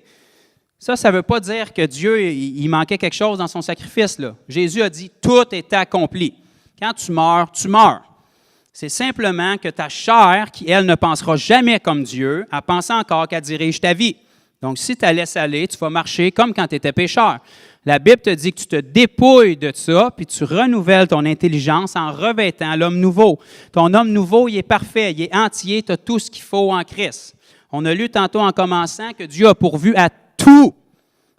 Ça ne veut pas dire que Dieu, il manquait quelque chose dans son sacrifice, là. Jésus a dit, tout est accompli. Quand tu meurs, tu meurs. C'est simplement que ta chair, qui, elle, ne pensera jamais comme Dieu, elle pense encore qu'elle dirige ta vie. Donc, si tu la laisses aller, tu vas marcher comme quand tu étais pécheur. La Bible te dit que tu te dépouilles de ça, puis tu renouvelles ton intelligence en revêtant l'homme nouveau. Ton homme nouveau, il est parfait, il est entier, tu as tout ce qu'il faut en Christ. On a lu tantôt en commençant que Dieu a pourvu à tout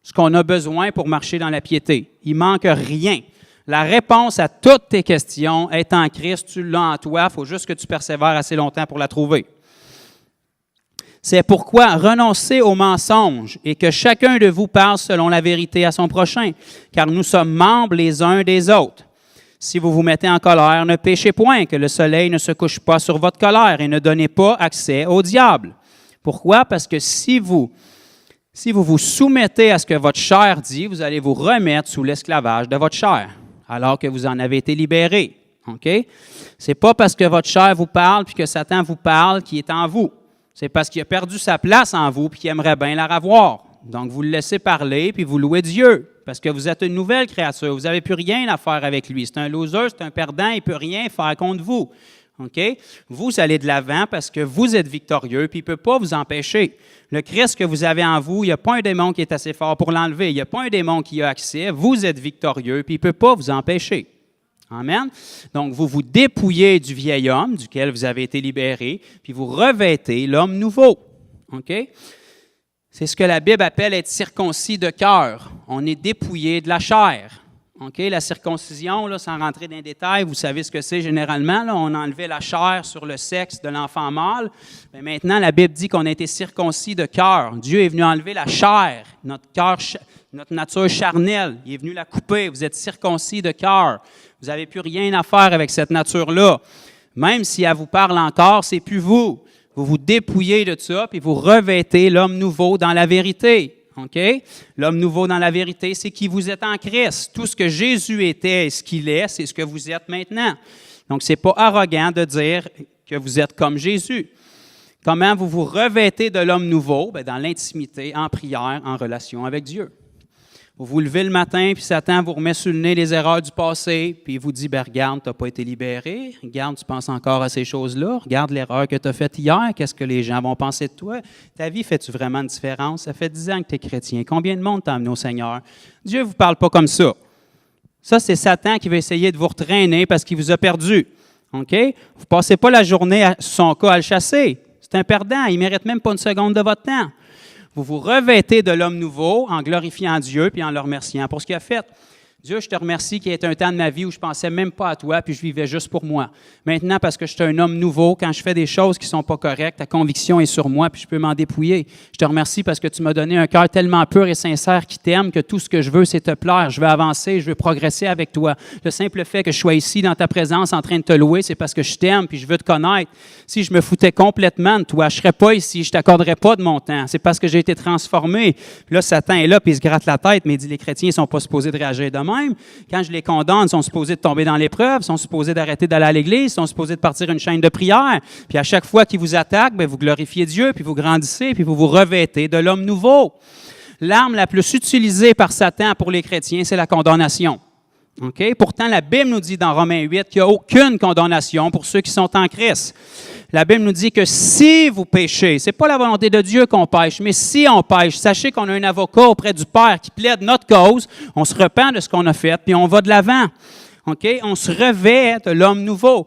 ce qu'on a besoin pour marcher dans la piété. Il ne manque rien. La réponse à toutes tes questions est en Christ, tu l'as en toi, il faut juste que tu persévères assez longtemps pour la trouver. C'est pourquoi renoncez aux mensonges et que chacun de vous parle selon la vérité à son prochain, car nous sommes membres les uns des autres. Si vous vous mettez en colère, ne péchez point, que le soleil ne se couche pas sur votre colère et ne donnez pas accès au diable. Pourquoi? Parce que si vous vous soumettez à ce que votre chair dit, vous allez vous remettre sous l'esclavage de votre chair, alors que vous en avez été libéré. OK? C'est pas parce que votre chair vous parle puis que Satan vous parle qui est en vous. C'est parce qu'il a perdu sa place en vous et qu'il aimerait bien la revoir. Donc, vous le laissez parler puis vous louez Dieu parce que vous êtes une nouvelle créature. Vous n'avez plus rien à faire avec lui. C'est un loser, c'est un perdant, il ne peut rien faire contre vous. OK? Vous allez de l'avant parce que vous êtes victorieux puis il ne peut pas vous empêcher. Le Christ que vous avez en vous, il n'y a pas un démon qui est assez fort pour l'enlever. Il n'y a pas un démon qui a accès. Vous êtes victorieux puis il ne peut pas vous empêcher. Amen. Donc, vous vous dépouillez du vieil homme duquel vous avez été libéré, puis vous revêtez l'homme nouveau. OK? C'est ce que la Bible appelle être circoncis de cœur. On est dépouillé de la chair. OK? La circoncision, là, sans rentrer dans les détails, vous savez ce que c'est généralement. Là, on enlevait la chair sur le sexe de l'enfant mâle. Mais maintenant, la Bible dit qu'on a été circoncis de cœur. Dieu est venu enlever la chair, notre cœur, notre nature charnelle. Il est venu la couper. Vous êtes circoncis de cœur. Vous n'avez plus rien à faire avec cette nature-là. Même si elle vous parle encore, c'est plus vous. Vous vous dépouillez de ça, puis vous revêtez l'homme nouveau dans la vérité. OK? L'homme nouveau dans la vérité, c'est qui vous êtes en Christ. Tout ce que Jésus était et ce qu'il est, c'est ce que vous êtes maintenant. Donc, ce n'est pas arrogant de dire que vous êtes comme Jésus. Comment vous vous revêtez de l'homme nouveau? Bien, dans l'intimité, en prière, en relation avec Dieu. Vous vous levez le matin, puis Satan vous remet sur le nez les erreurs du passé, puis il vous dit, ben regarde, tu n'as pas été libéré, regarde, tu penses encore à ces choses-là, regarde l'erreur que tu as faite hier, qu'est-ce que les gens vont penser de toi? Ta vie, fait-tu vraiment une différence? Ça fait 10 ans que tu es chrétien. Combien de monde t'a amené au Seigneur? Dieu ne vous parle pas comme ça. Ça, c'est Satan qui va essayer de vous retraîner parce qu'il vous a perdu. OK? Vous ne passez pas la journée sur son cas à le chasser. C'est un perdant, il ne mérite même pas une seconde de votre temps. Vous vous revêtez de l'homme nouveau en glorifiant Dieu puis en le remerciant pour ce qu'il a fait. Dieu, je te remercie qu'il y ait un temps de ma vie où je ne pensais même pas à toi puis je vivais juste pour moi. Maintenant, parce que je suis un homme nouveau, quand je fais des choses qui ne sont pas correctes, ta conviction est sur moi puis je peux m'en dépouiller. Je te remercie parce que tu m'as donné un cœur tellement pur et sincère qui t'aime que tout ce que je veux, c'est te plaire. Je veux avancer, je veux progresser avec toi. Le simple fait que je sois ici dans ta présence en train de te louer, c'est parce que je t'aime puis je veux te connaître. Si je me foutais complètement de toi, je ne serais pas ici, je ne t'accorderais pas de mon temps. C'est parce que j'ai été transformé. Puis là, Satan est là puis il se gratte la tête, mais il dit les chrétiens ne sont pas supposés de réagir de même. Quand je les condamne, ils sont supposés de tomber dans l'épreuve, ils sont supposés d'arrêter d'aller à l'église, ils sont supposés de partir une chaîne de prière. Puis à chaque fois qu'ils vous attaquent, bien, vous glorifiez Dieu, puis vous grandissez, puis vous vous revêtez de l'homme nouveau. L'arme la plus utilisée par Satan pour les chrétiens, c'est la condamnation. Okay? Pourtant, la Bible nous dit dans Romains 8 qu'il n'y a aucune condamnation pour ceux qui sont en Christ. La Bible nous dit que si vous péchez, ce n'est pas la volonté de Dieu qu'on pêche, mais si on pêche, sachez qu'on a un avocat auprès du Père qui plaide notre cause, on se repent de ce qu'on a fait, puis on va de l'avant. Okay? On se revêt de l'homme nouveau.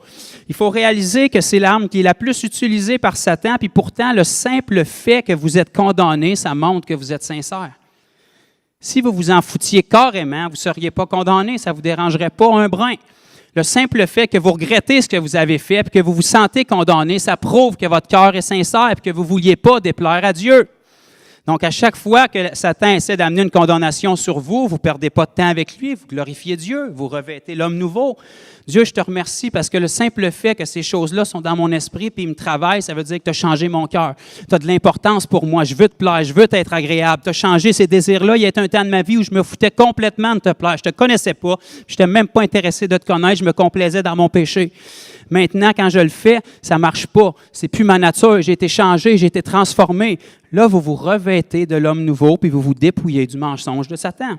Il faut réaliser que c'est l'arme qui est la plus utilisée par Satan, puis pourtant, le simple fait que vous êtes condamné, ça montre que vous êtes sincère. Si vous vous en foutiez carrément, vous ne seriez pas condamné, ça ne vous dérangerait pas un brin. Le simple fait que vous regrettez ce que vous avez fait et que vous vous sentez condamné, ça prouve que votre cœur est sincère et que vous ne vouliez pas déplaire à Dieu. Donc, à chaque fois que Satan essaie d'amener une condamnation sur vous, vous ne perdez pas de temps avec lui, vous glorifiez Dieu, vous revêtez l'homme nouveau. Dieu, je te remercie parce que le simple fait que ces choses-là sont dans mon esprit puis ils me travaillent, ça veut dire que tu as changé mon cœur. Tu as de l'importance pour moi, je veux te plaire, je veux t'être agréable. Tu as changé ces désirs-là. Il y a eu un temps de ma vie où je me foutais complètement de te plaire. Je ne te connaissais pas, je n'étais même pas intéressé de te connaître, je me complaisais dans mon péché. Maintenant, quand je le fais, ça ne marche pas. C'est plus ma nature. J'ai été changé, j'ai été transformé. Là, vous vous revêtez de l'homme nouveau puis vous vous dépouillez du mensonge de Satan.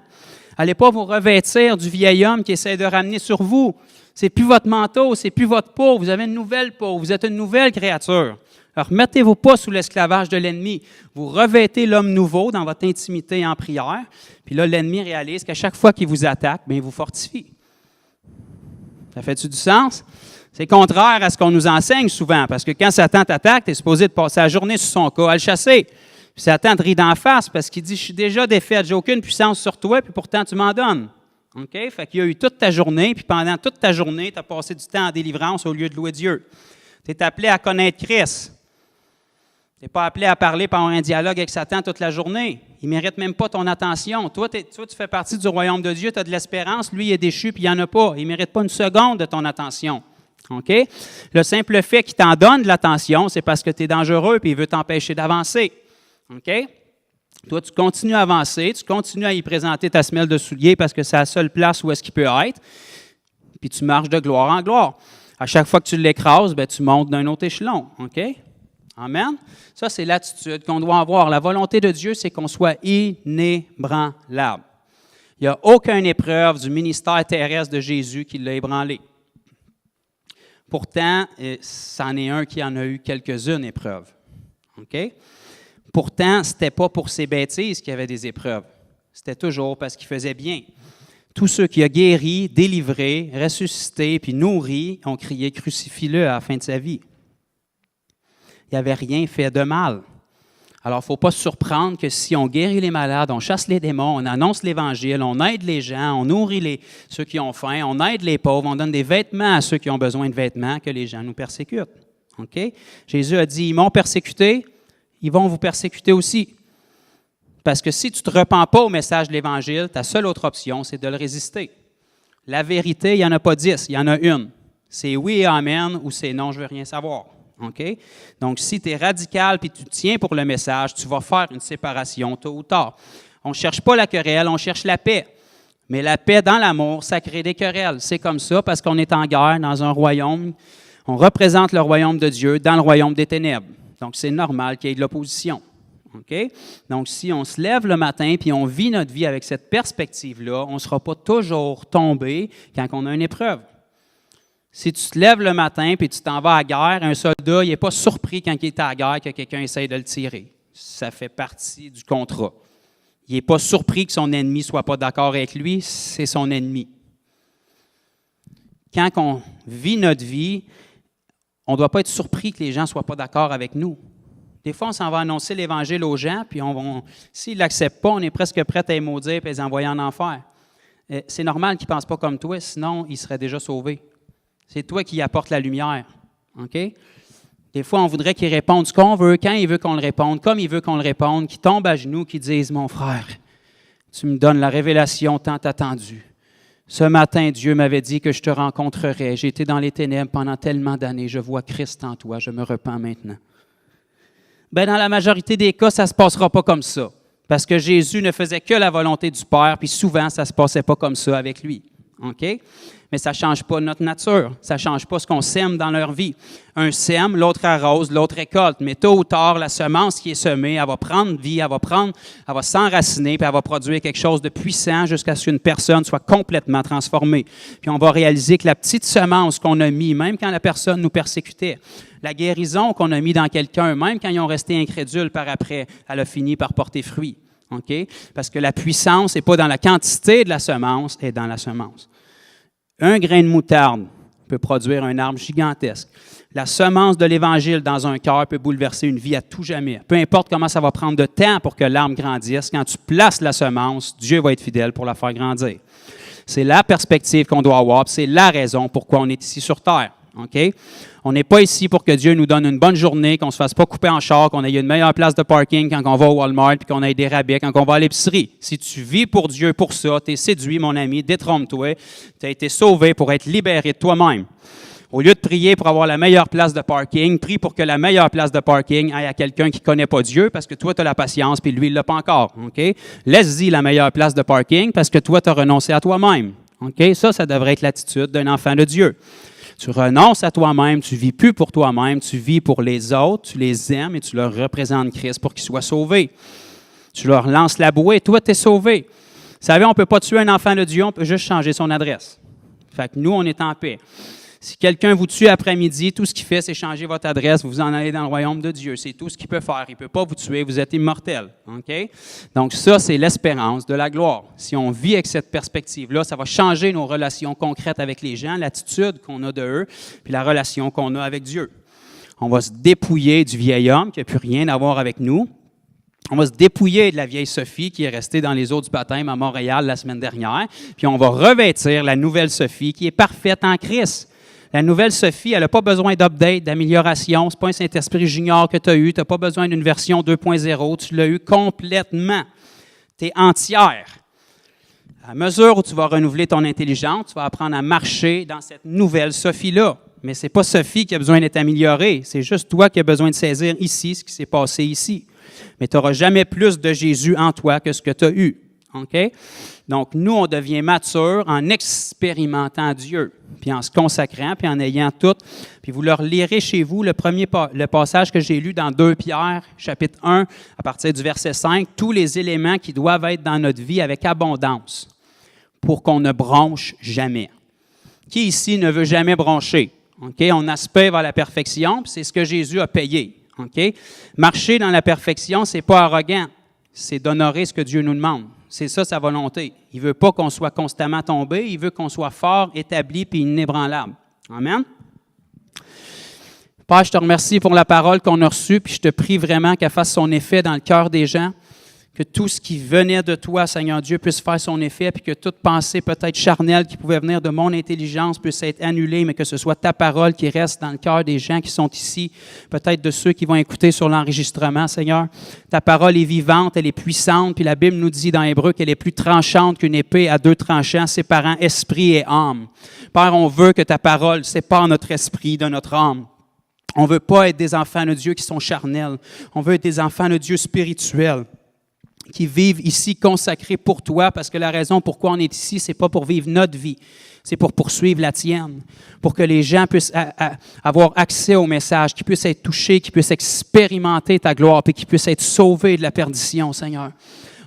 Allez pas vous revêtir du vieil homme qui essaie de ramener sur vous. C'est plus votre manteau, c'est plus votre peau. Vous avez une nouvelle peau, vous êtes une nouvelle créature. Alors, mettez-vous pas sous l'esclavage de l'ennemi. Vous revêtez l'homme nouveau dans votre intimité en prière. Puis là, l'ennemi réalise qu'à chaque fois qu'il vous attaque, bien, il vous fortifie. Ça fait-tu du sens? C'est contraire à ce qu'on nous enseigne souvent, parce que quand Satan t'attaque, tu es supposé de passer la journée sur son cas à le chasser. Puis Satan te rit d'en face parce qu'il dit « Je suis déjà défaite, j'ai aucune puissance sur toi, puis pourtant tu m'en donnes. » OK? Fait qu'il y a eu toute ta journée, puis pendant toute ta journée, tu as passé du temps en délivrance au lieu de louer Dieu. Tu es appelé à connaître Christ. Tu n'es pas appelé à parler par un dialogue avec Satan toute la journée. Il ne mérite même pas ton attention. Toi, tu fais partie du royaume de Dieu, tu as de l'espérance. Lui, il est déchu, puis il n'y en a pas. Il ne mérite pas une seconde de ton attention. OK? Le simple fait qu'il t'en donne de l'attention, c'est parce que tu es dangereux et il veut t'empêcher d'avancer. OK? Toi, tu continues à avancer, tu continues à y présenter ta semelle de soulier parce que c'est la seule place où est-ce qu'il peut être, puis tu marches de gloire en gloire. À chaque fois que tu l'écrases, bien, tu montes d'un autre échelon. OK? Amen? Ça, c'est l'attitude qu'on doit avoir. La volonté de Dieu, c'est qu'on soit inébranlable. Il n'y a aucune épreuve du ministère terrestre de Jésus qui l'a ébranlé. Pourtant, c'en est un qui en a eu quelques-unes épreuves. OK? Pourtant, ce n'était pas pour ses bêtises qu'il y avait des épreuves. C'était toujours parce qu'il faisait bien. Tous ceux qui ont guéri, délivré, ressuscité, puis nourri, ont crié « Crucifie-le » à la fin de sa vie. Il n'avait rien fait de mal. Alors, il ne faut pas se surprendre que si on guérit les malades, on chasse les démons, on annonce l'Évangile, on aide les gens, on nourrit ceux qui ont faim, on aide les pauvres, on donne des vêtements à ceux qui ont besoin de vêtements, que les gens nous persécutent. OK? Jésus a dit, ils m'ont persécuté, ils vont vous persécuter aussi. Parce que si tu ne te repens pas au message de l'Évangile, ta seule autre option, c'est de le résister. La vérité, il n'y en a pas 10, il y en a une. C'est oui et amen ou c'est non, je ne veux rien savoir. OK? Donc, si tu es radical et tu tiens pour le message, tu vas faire une séparation tôt ou tard. On ne cherche pas la querelle, on cherche la paix. Mais la paix dans l'amour, ça crée des querelles. C'est comme ça parce qu'on est en guerre dans un royaume. On représente le royaume de Dieu dans le royaume des ténèbres. Donc, c'est normal qu'il y ait de l'opposition. OK? Donc, si on se lève le matin et on vit notre vie avec cette perspective-là, on ne sera pas toujours tombé quand on a une épreuve. Si tu te lèves le matin et tu t'en vas à la guerre, un soldat, il n'est pas surpris quand il est à la guerre que quelqu'un essaye de le tirer. Ça fait partie du contrat. Il n'est pas surpris que son ennemi ne soit pas d'accord avec lui, c'est son ennemi. Quand on vit notre vie, on ne doit pas être surpris que les gens ne soient pas d'accord avec nous. Des fois, on s'en va annoncer l'Évangile aux gens, puis s'ils ne l'acceptent pas, on est presque prêt à les maudire et les envoyer en enfer. C'est normal qu'ils ne pensent pas comme toi, sinon ils seraient déjà sauvés. C'est toi qui apportes la lumière. OK? Des fois, on voudrait qu'ils répondent ce qu'on veut, quand il veut qu'on le réponde, comme il veut qu'on le réponde, qu'ils tombent à genoux, qu'ils disent « Mon frère, tu me donnes la révélation tant attendue. Ce matin, Dieu m'avait dit que je te rencontrerais. J'ai été dans les ténèbres pendant tellement d'années. Je vois Christ en toi. Je me repens maintenant. » Bien, dans la majorité des cas, ça ne se passera pas comme ça. Parce que Jésus ne faisait que la volonté du Père, puis souvent, ça ne se passait pas comme ça avec lui. OK? Mais ça ne change pas notre nature. Ça ne change pas ce qu'on sème dans leur vie. Un sème, l'autre arrose, l'autre récolte. Mais tôt ou tard, la semence qui est semée, elle va prendre vie, elle va s'enraciner, puis elle va produire quelque chose de puissant jusqu'à ce qu'une personne soit complètement transformée. Puis on va réaliser que la petite semence qu'on a mise, même quand la personne nous persécutait, la guérison qu'on a mise dans quelqu'un, même quand ils ont resté incrédules par après, elle a fini par porter fruit. OK? Parce que la puissance n'est pas dans la quantité de la semence, elle est dans la semence. Un grain de moutarde peut produire un arbre gigantesque. La semence de l'Évangile dans un cœur peut bouleverser une vie à tout jamais. Peu importe comment ça va prendre de temps pour que l'arbre grandisse, quand tu places la semence, Dieu va être fidèle pour la faire grandir. C'est la perspective qu'on doit avoir, c'est la raison pourquoi on est ici sur Terre. OK? On n'est pas ici pour que Dieu nous donne une bonne journée, qu'on ne se fasse pas couper en char, qu'on ait une meilleure place de parking quand on va au Walmart, puis qu'on ait des rabais quand on va à l'épicerie. Si tu vis pour Dieu pour ça, tu es séduit, mon ami, détrompe-toi. Tu as été sauvé pour être libéré de toi-même. Au lieu de prier pour avoir la meilleure place de parking, prie pour que la meilleure place de parking aille à quelqu'un qui ne connaît pas Dieu, parce que toi, tu as la patience, puis lui, il ne l'a pas encore. OK? Laisse-y la meilleure place de parking, parce que toi, tu as renoncé à toi-même. OK? Ça devrait être l'attitude d'un enfant de Dieu. Tu renonces à toi-même, tu ne vis plus pour toi-même, tu vis pour les autres, tu les aimes et tu leur représentes Christ pour qu'ils soient sauvés. Tu leur lances la bouée, toi, tu es sauvé. Vous savez, on ne peut pas tuer un enfant de Dieu, on peut juste changer son adresse. Fait que nous, on est en paix. Si quelqu'un vous tue après-midi, tout ce qu'il fait, c'est changer votre adresse, vous en allez dans le royaume de Dieu. C'est tout ce qu'il peut faire. Il ne peut pas vous tuer, vous êtes immortel. OK? Donc ça, c'est l'espérance de la gloire. Si on vit avec cette perspective-là, ça va changer nos relations concrètes avec les gens, l'attitude qu'on a de eux, puis la relation qu'on a avec Dieu. On va se dépouiller du vieil homme qui n'a plus rien à voir avec nous. On va se dépouiller de la vieille Sophie qui est restée dans les eaux du baptême à Montréal la semaine dernière, puis on va revêtir la nouvelle Sophie qui est parfaite en Christ. La nouvelle Sophie, elle n'a pas besoin d'update, d'amélioration. Ce n'est pas un Saint-Esprit junior que tu as eu. Tu n'as pas besoin d'une version 2.0. Tu l'as eu complètement. Tu es entière. À mesure où tu vas renouveler ton intelligence, tu vas apprendre à marcher dans cette nouvelle Sophie-là. Mais ce n'est pas Sophie qui a besoin d'être améliorée. C'est juste toi qui as besoin de saisir ici ce qui s'est passé ici. Mais tu n'auras jamais plus de Jésus en toi que ce que tu as eu. OK? Donc, nous, on devient mature en expérimentant Dieu, puis en se consacrant, puis en ayant tout. Puis vous leur lirez chez vous le passage que j'ai lu dans 2 Pierre, chapitre 1, à partir du verset 5, tous les éléments qui doivent être dans notre vie avec abondance pour qu'on ne bronche jamais. Qui ici ne veut jamais broncher? OK? On aspire vers la perfection, puis c'est ce que Jésus a payé. OK? Marcher dans la perfection, ce n'est pas arrogant, c'est d'honorer ce que Dieu nous demande. C'est ça sa volonté. Il ne veut pas qu'on soit constamment tombé, il veut qu'on soit fort, établi puis inébranlable. Amen? Père, je te remercie pour la parole qu'on a reçue, puis je te prie vraiment qu'elle fasse son effet dans le cœur des gens, que tout ce qui venait de toi, Seigneur Dieu, puisse faire son effet, puis que toute pensée peut-être charnelle qui pouvait venir de mon intelligence puisse être annulée, mais que ce soit ta parole qui reste dans le cœur des gens qui sont ici, peut-être de ceux qui vont écouter sur l'enregistrement, Seigneur. Ta parole est vivante, elle est puissante, puis la Bible nous dit dans Hébreu qu'elle est plus tranchante qu'une épée à 2 tranchants, séparant esprit et âme. Père, on veut que ta parole sépare notre esprit de notre âme. On ne veut pas être des enfants de Dieu qui sont charnels. On veut être des enfants de Dieu spirituels, qui vivent ici consacrés pour toi, parce que la raison pourquoi on est ici, c'est pas pour vivre notre vie, c'est pour poursuivre la tienne, pour que les gens puissent avoir accès au message, qu'ils puissent être touchés, qu'ils puissent expérimenter ta gloire, puis qu'ils puissent être sauvés de la perdition, Seigneur.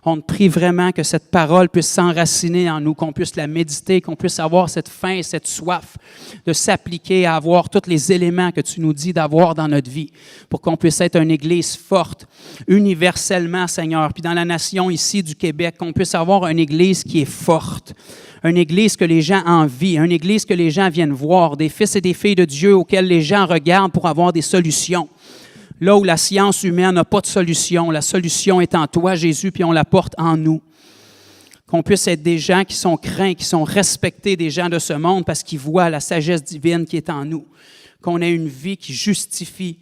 On te prie vraiment que cette parole puisse s'enraciner en nous, qu'on puisse la méditer, qu'on puisse avoir cette faim et cette soif de s'appliquer à avoir tous les éléments que tu nous dis d'avoir dans notre vie, pour qu'on puisse être une Église forte, universellement, Seigneur. Puis dans la nation ici du Québec, qu'on puisse avoir une Église qui est forte, une Église que les gens envient, une Église que les gens viennent voir, des fils et des filles de Dieu auxquels les gens regardent pour avoir des solutions. Là où la science humaine n'a pas de solution, la solution est en toi, Jésus, puis on la porte en nous. Qu'on puisse être des gens qui sont craints, qui sont respectés des gens de ce monde parce qu'ils voient la sagesse divine qui est en nous. Qu'on ait une vie qui justifie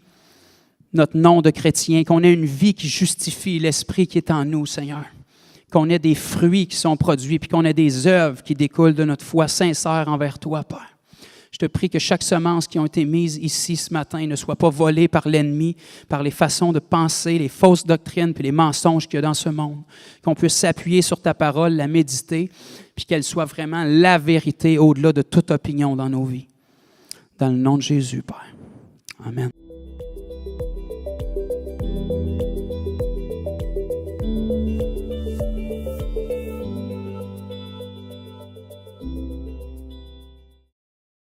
notre nom de chrétien, qu'on ait une vie qui justifie l'esprit qui est en nous, Seigneur. Qu'on ait des fruits qui sont produits, puis qu'on ait des œuvres qui découlent de notre foi sincère envers toi, Père. Je te prie que chaque semence qui a été mise ici ce matin ne soit pas volée par l'ennemi, par les façons de penser, les fausses doctrines puis les mensonges qu'il y a dans ce monde. Qu'on puisse s'appuyer sur ta parole, la méditer, puis qu'elle soit vraiment la vérité au-delà de toute opinion dans nos vies. Dans le nom de Jésus, Père. Amen.